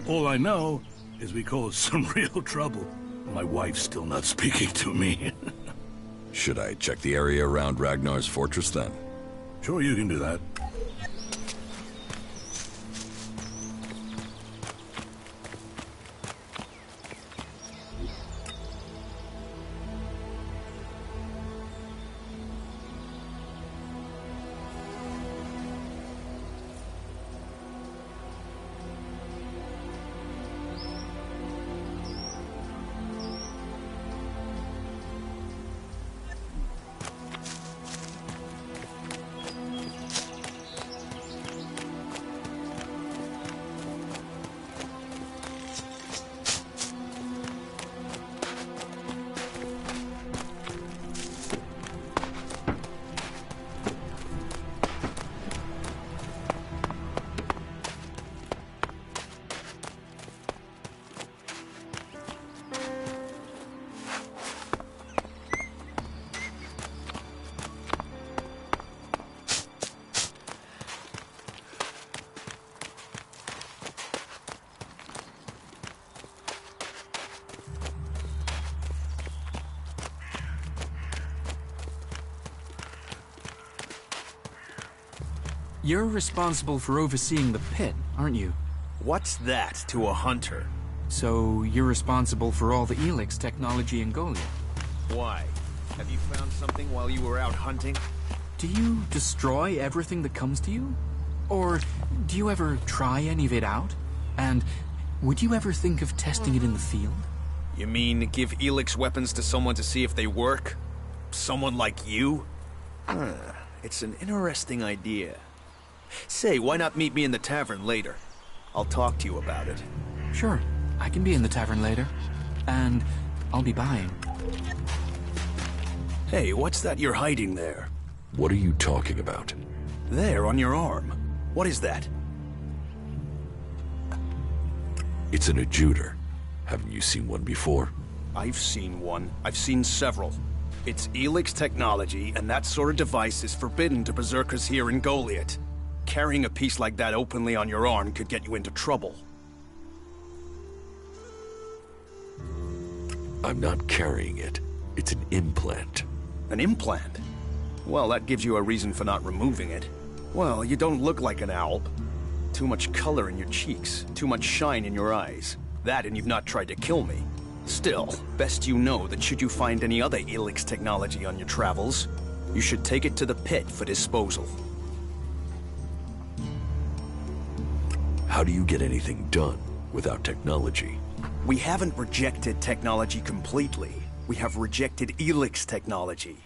All I know is we caused some real trouble. My wife's still not speaking to me. Should I check the area around Ragnar's fortress then? Sure, you can do that. You're responsible for overseeing the pit, aren't you? What's that to a hunter? So you're responsible for all the Elex technology in Goliath? Why? Have you found something while you were out hunting? Do you destroy everything that comes to you? Or do you ever try any of it out? And would you ever think of testing it in the field? You mean give Elex weapons to someone to see if they work? Someone like you? It's an interesting idea. Say, why not meet me in the tavern later? I'll talk to you about it. Sure, I can be in the tavern later. And I'll be buying. Hey, what's that you're hiding there? What are you talking about? There, on your arm. What is that? It's an adjuter. Haven't you seen one before? I've seen one. I've seen several. It's Elex technology, and that sort of device is forbidden to berserkers here in Goliath. Carrying a piece like that openly on your arm could get you into trouble. I'm not carrying it. It's an implant. An implant? Well, that gives you a reason for not removing it. Well, you don't look like an owl. Too much color in your cheeks, too much shine in your eyes. That and you've not tried to kill me. Still, best you know that should you find any other Elex technology on your travels, you should take it to the pit for disposal. How do you get anything done without technology? We haven't rejected technology completely. We have rejected Elex technology.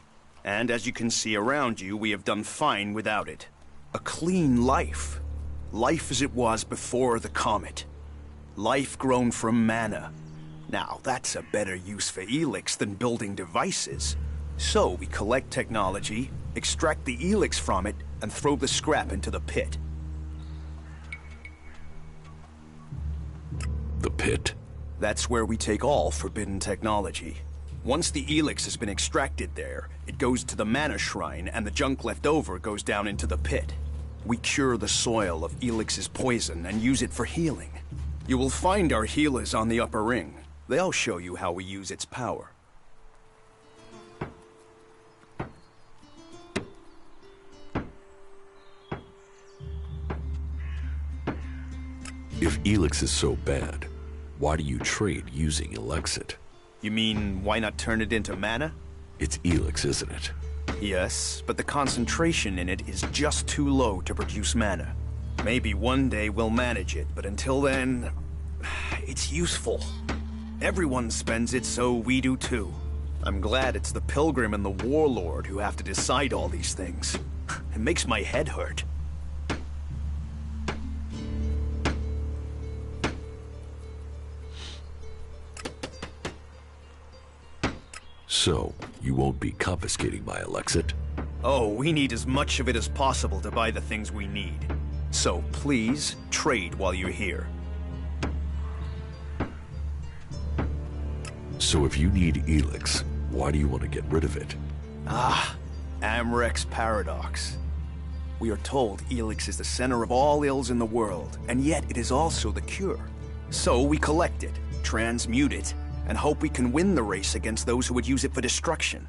And as you can see around you, we have done fine without it. A clean life. Life as it was before the comet. Life grown from mana. Now, that's a better use for Elex than building devices. So we collect technology, extract the Elex from it, and throw the scrap into the pit. The pit? That's where we take all forbidden technology. Once the Elex has been extracted there, it goes to the mana shrine, and the junk left over goes down into the pit. We cure the soil of Elix's poison and use it for healing. You will find our healers on the upper ring. They'll show you how we use its power. If Elex is so bad, why do you trade using Elexit? You mean, why not turn it into mana? It's Elex, isn't it? Yes, but the concentration in it is just too low to produce mana. Maybe one day we'll manage it, but until then, it's useful. Everyone spends it, so we do too. I'm glad it's the Pilgrim and the Warlord who have to decide all these things. It makes my head hurt. So, you won't be confiscating my Elexit? Oh, we need as much of it as possible to buy the things we need. So please, trade while you're here. So if you need Elex, why do you want to get rid of it? Amrek's paradox. We are told Elex is the center of all ills in the world, and yet it is also the cure. So we collect it, transmute it, and hope we can win the race against those who would use it for destruction.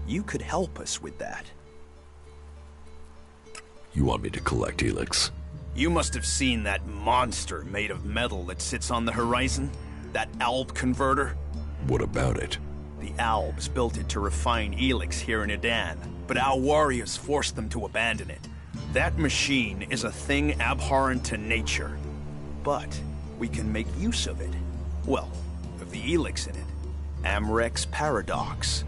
You could help us with that. You want me to collect Elex? You must have seen that monster made of metal that sits on the horizon? That Alb converter? What about it? The Albs built it to refine Elex here in Edan, but our warriors forced them to abandon it. That machine is a thing abhorrent to nature. But we can make use of it. Well, of the Elex in it. Amrek's paradox.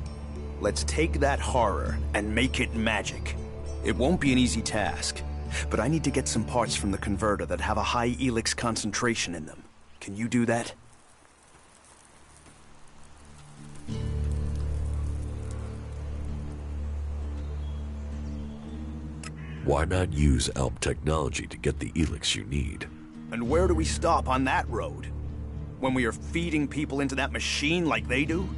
Let's take that horror and make it magic. It won't be an easy task, but I need to get some parts from the converter that have a high Elex concentration in them. Can you do that? Why not use Alp technology to get the Elex you need? And where do we stop on that road? When we are feeding people into that machine like they do?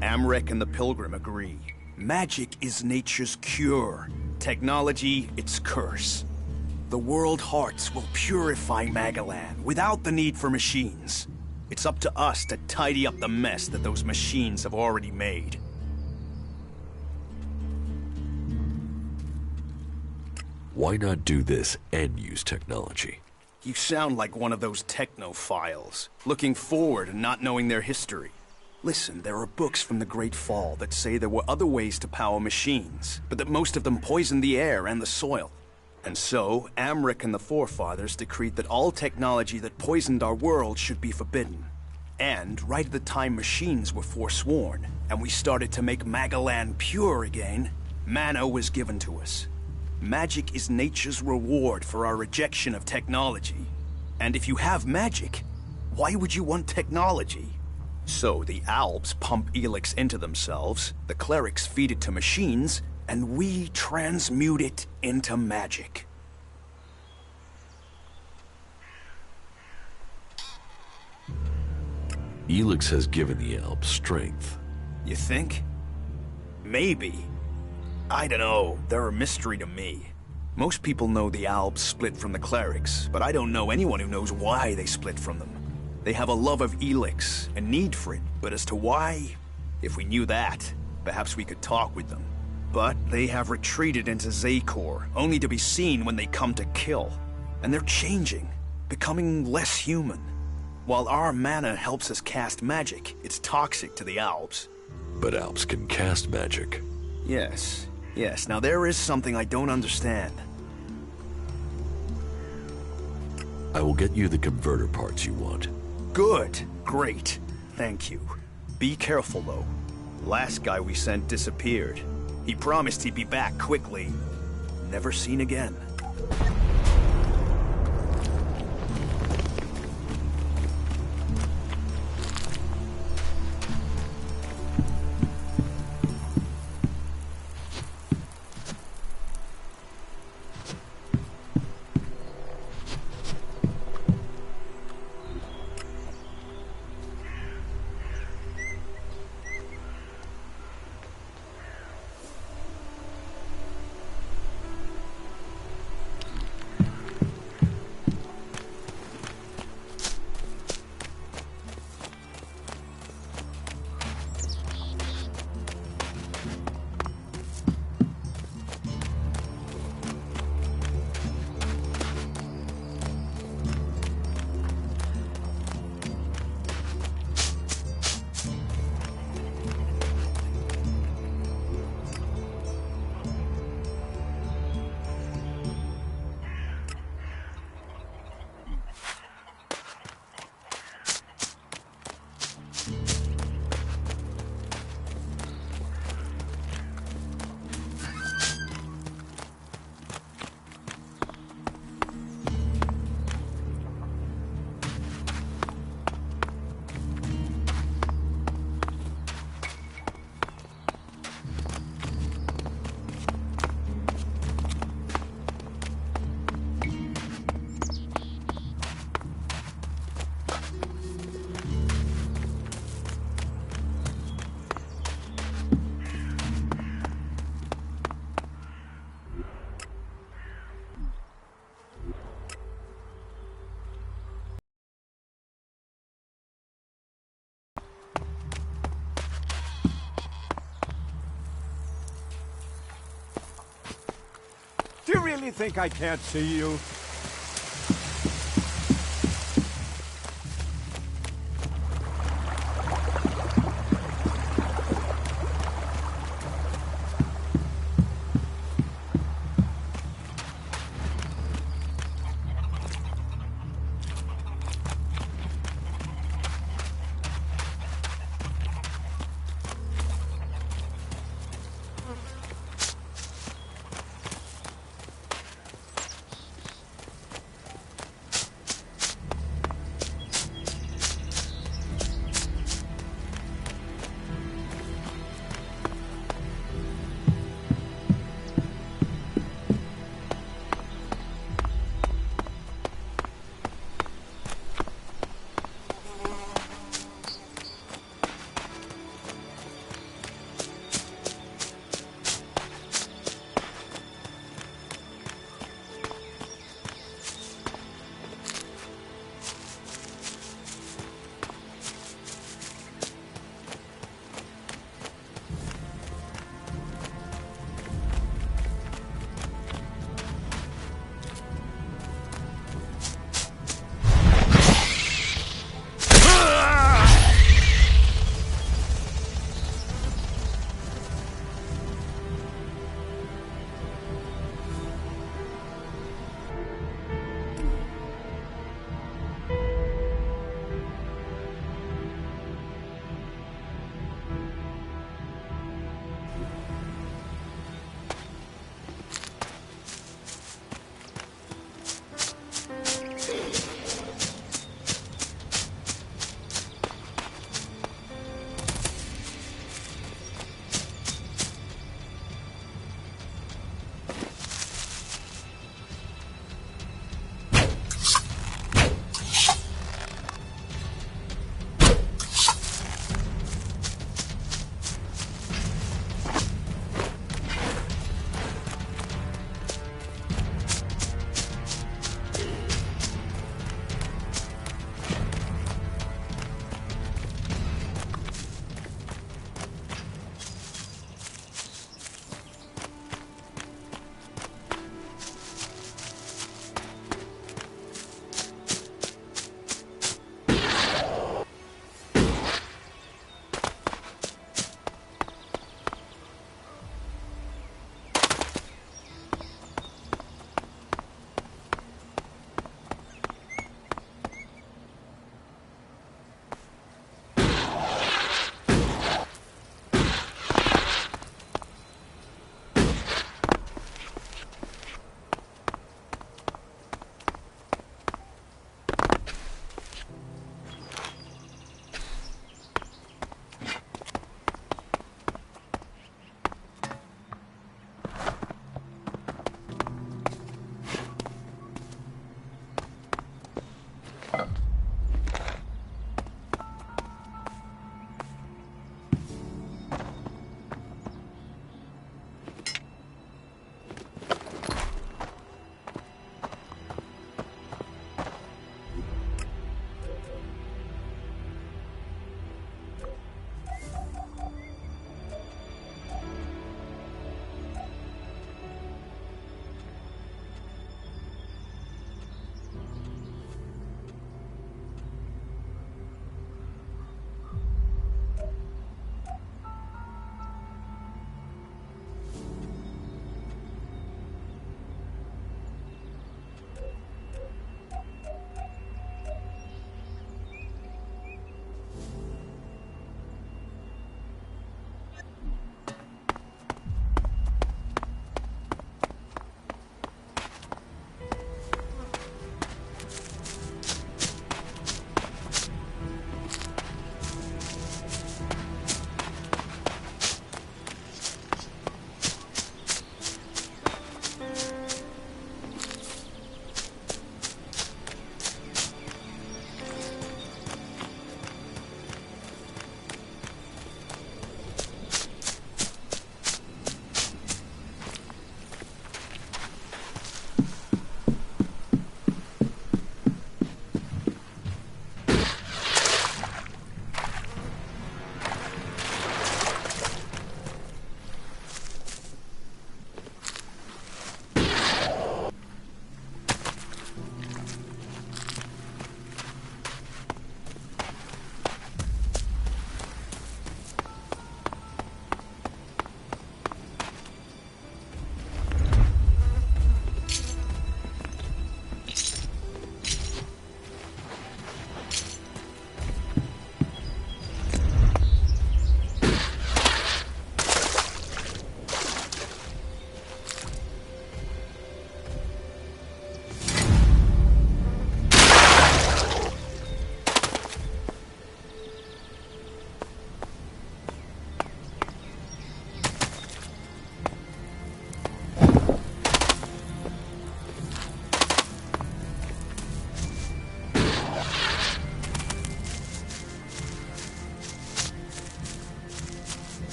Amrek and the Pilgrim agree. Magic is nature's cure. Technology, its curse. The world hearts will purify Magalan without the need for machines. It's up to us to tidy up the mess that those machines have already made. Why not do this and use technology? You sound like one of those technophiles, looking forward and not knowing their history. Listen, there are books from the Great Fall that say there were other ways to power machines, but that most of them poisoned the air and the soil. And so, Amric and the Forefathers decreed that all technology that poisoned our world should be forbidden. And right at the time machines were forsworn, and we started to make Magalan pure again, mana was given to us. Magic is nature's reward for our rejection of technology. And if you have magic, why would you want technology? So the Albs pump Elex into themselves, the clerics feed it to machines, and we transmute it into magic. Elex has given the Albs strength. You think? Maybe. I don't know, they're a mystery to me. Most people know the Albs split from the clerics, but I don't know anyone who knows why they split from them. They have a love of Elex, a need for it, but as to why, if we knew that, perhaps we could talk with them. But they have retreated into Zakor, only to be seen when they come to kill. And they're changing, becoming less human. While our mana helps us cast magic, it's toxic to the Albs. But Albs can cast magic. Yes. Now there is something I don't understand. I will get you the converter parts you want. Good. Great. Thank you. Be careful, though. Last guy we sent disappeared. He promised he'd be back quickly. Never seen again. Do you really think I can't see you?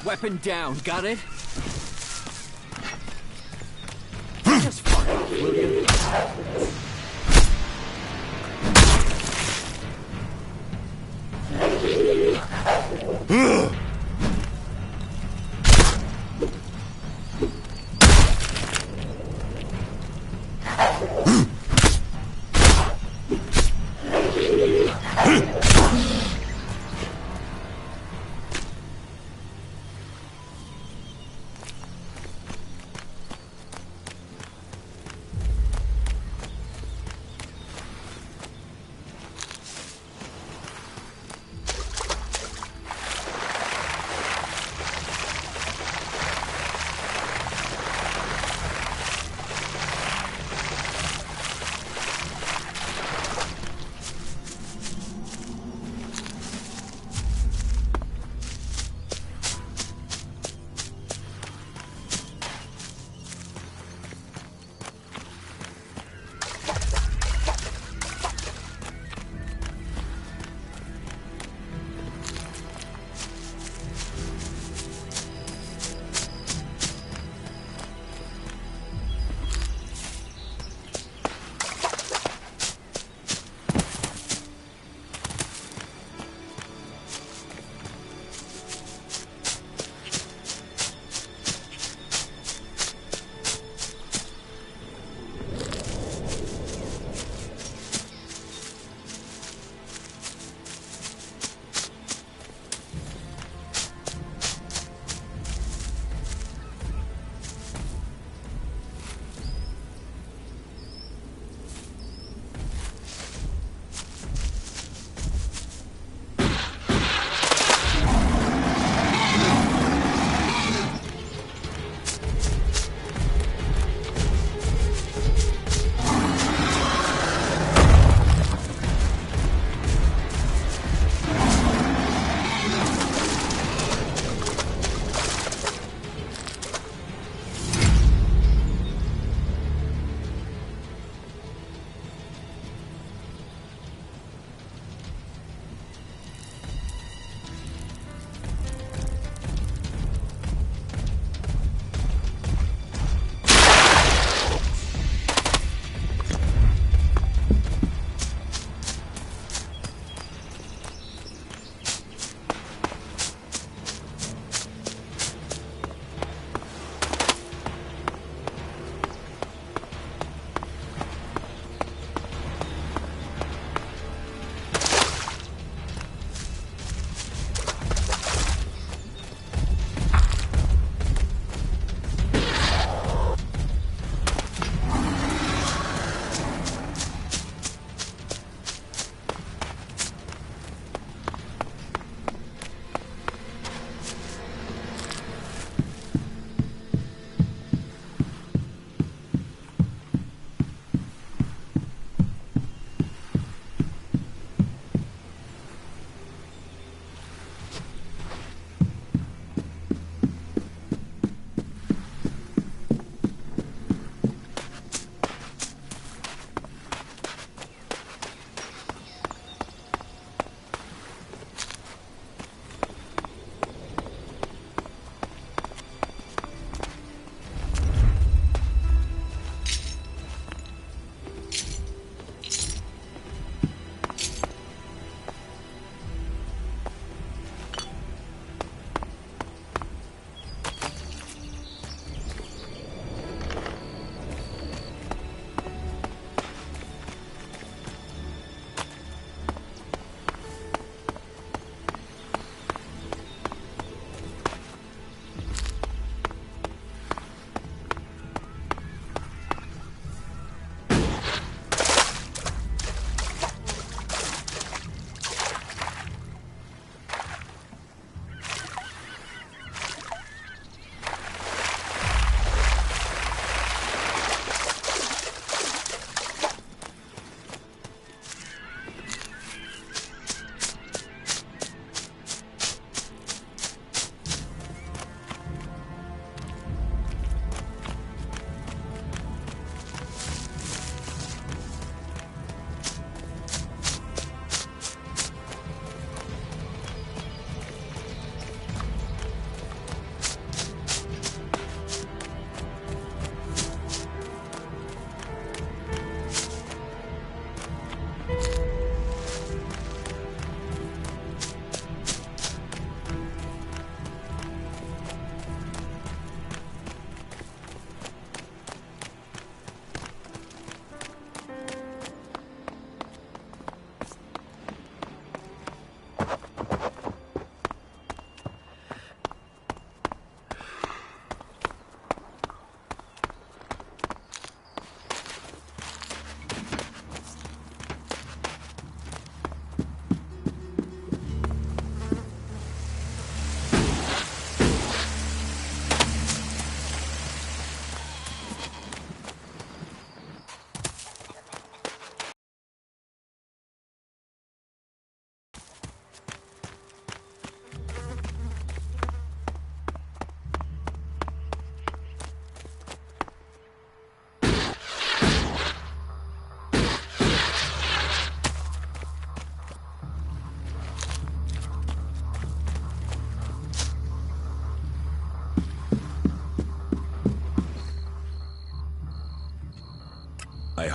Weapon down, got it? Just fuck off, will you?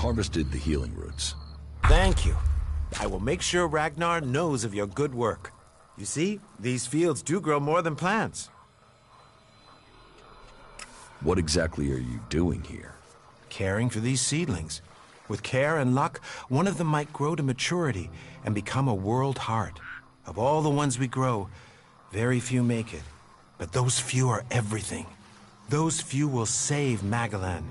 harvested the healing roots. Thank you. I will make sure Ragnar knows of your good work. You see, these fields do grow more than plants. What exactly are you doing here? Caring for these seedlings. With care and luck, one of them might grow to maturity and become a world heart. Of all the ones we grow, very few make it. But those few are everything. Those few will save Magalan.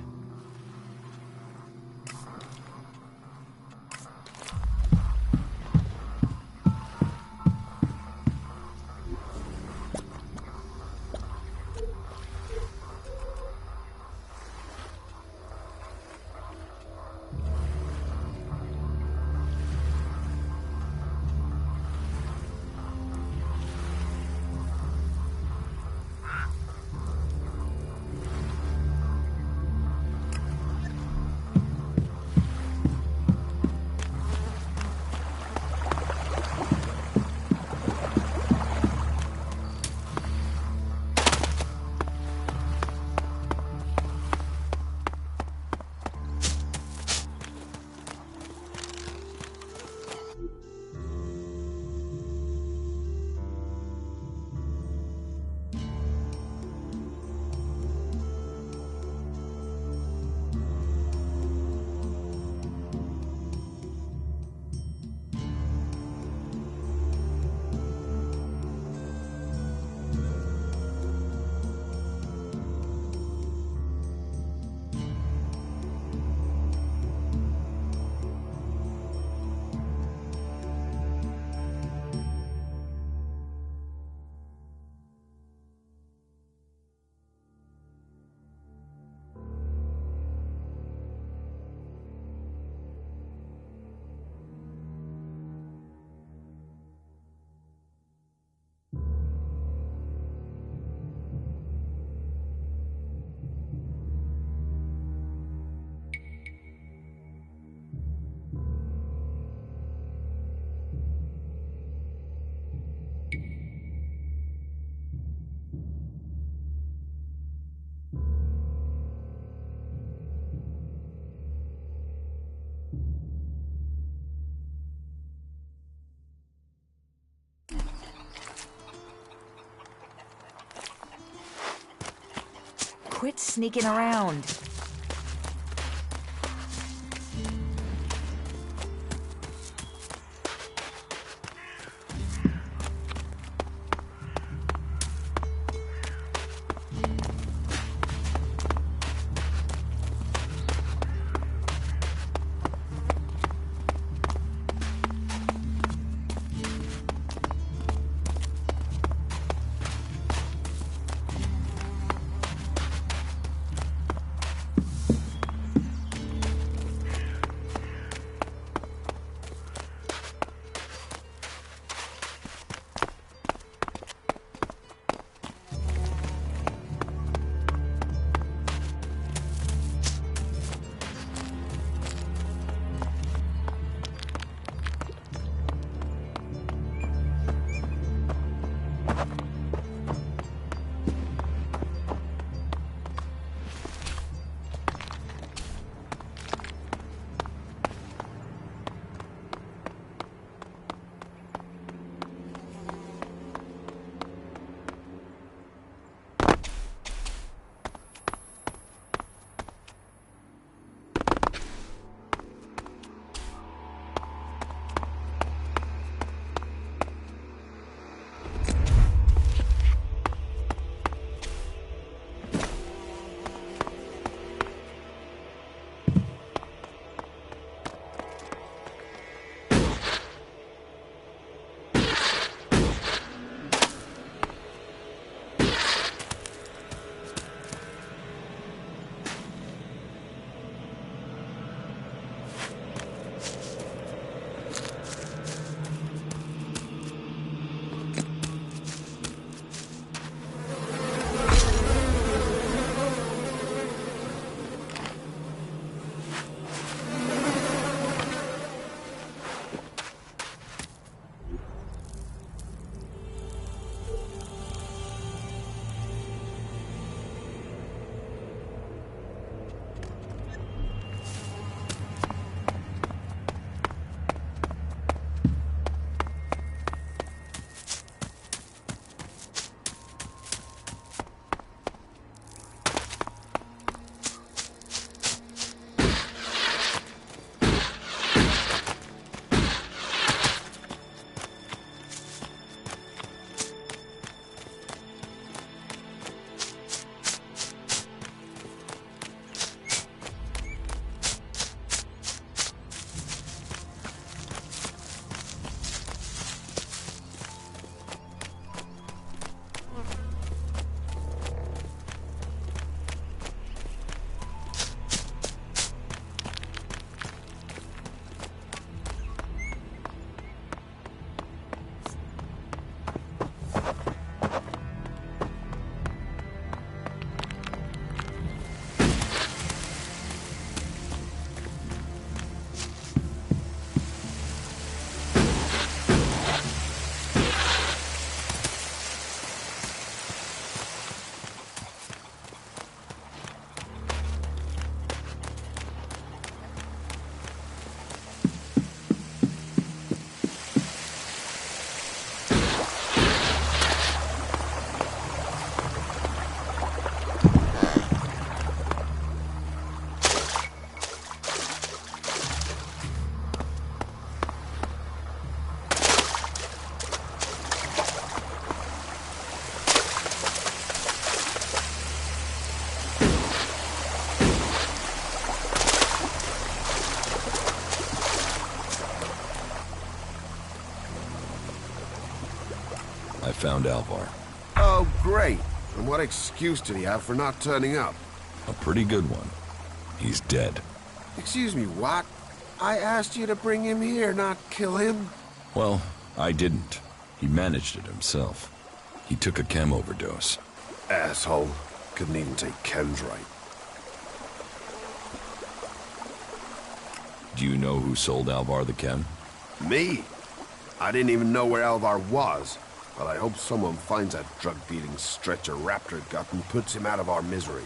Quit sneaking around. I found Alvar. Oh, great. And what excuse did he have for not turning up? A pretty good one. He's dead. Excuse me, what? I asked you to bring him here, not kill him. Well, I didn't. He managed it himself. He took a chem overdose. Asshole. Couldn't even take chems right. Do you know who sold Alvar the chem? Me? I didn't even know where Alvar was. But I hope someone finds that drug-dealing stretcher Raptor gut and puts him out of our misery.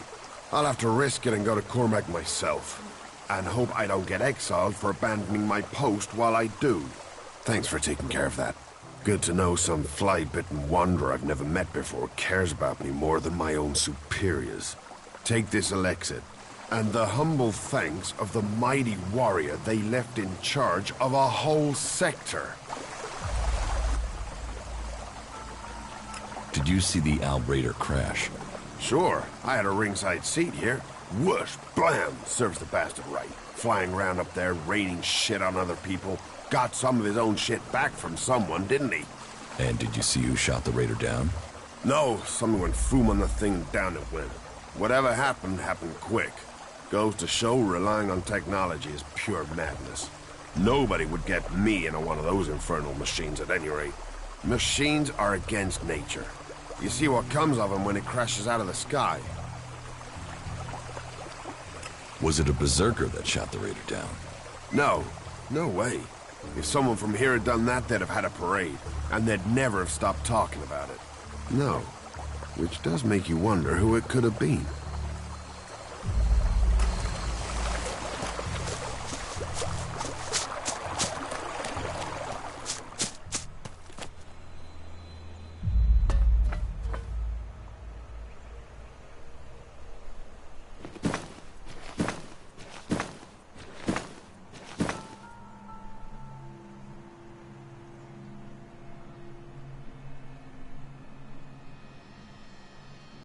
I'll have to risk it and go to Cormac myself. And hope I don't get exiled for abandoning my post while I do. Thanks for taking care of that. Good to know some fly-bitten wanderer I've never met before cares about me more than my own superiors. Take this Elexit, and the humble thanks of the mighty warrior they left in charge of a whole sector. Did you see the Albrader crash? Sure, I had a ringside seat here. Whoosh, blam, serves the bastard right. Flying around up there, raining shit on other people. Got some of his own shit back from someone, didn't he? And did you see who shot the raider down? No, someone went foom on the thing and down it went. Whatever happened, happened quick. Goes to show relying on technology is pure madness. Nobody would get me into one of those infernal machines at any rate. Machines are against nature. You see what comes of them when it crashes out of the sky. Was it a berserker that shot the raider down? No, no way. If someone from here had done that, they'd have had a parade, and they'd never have stopped talking about it. No, which does make you wonder who it could have been.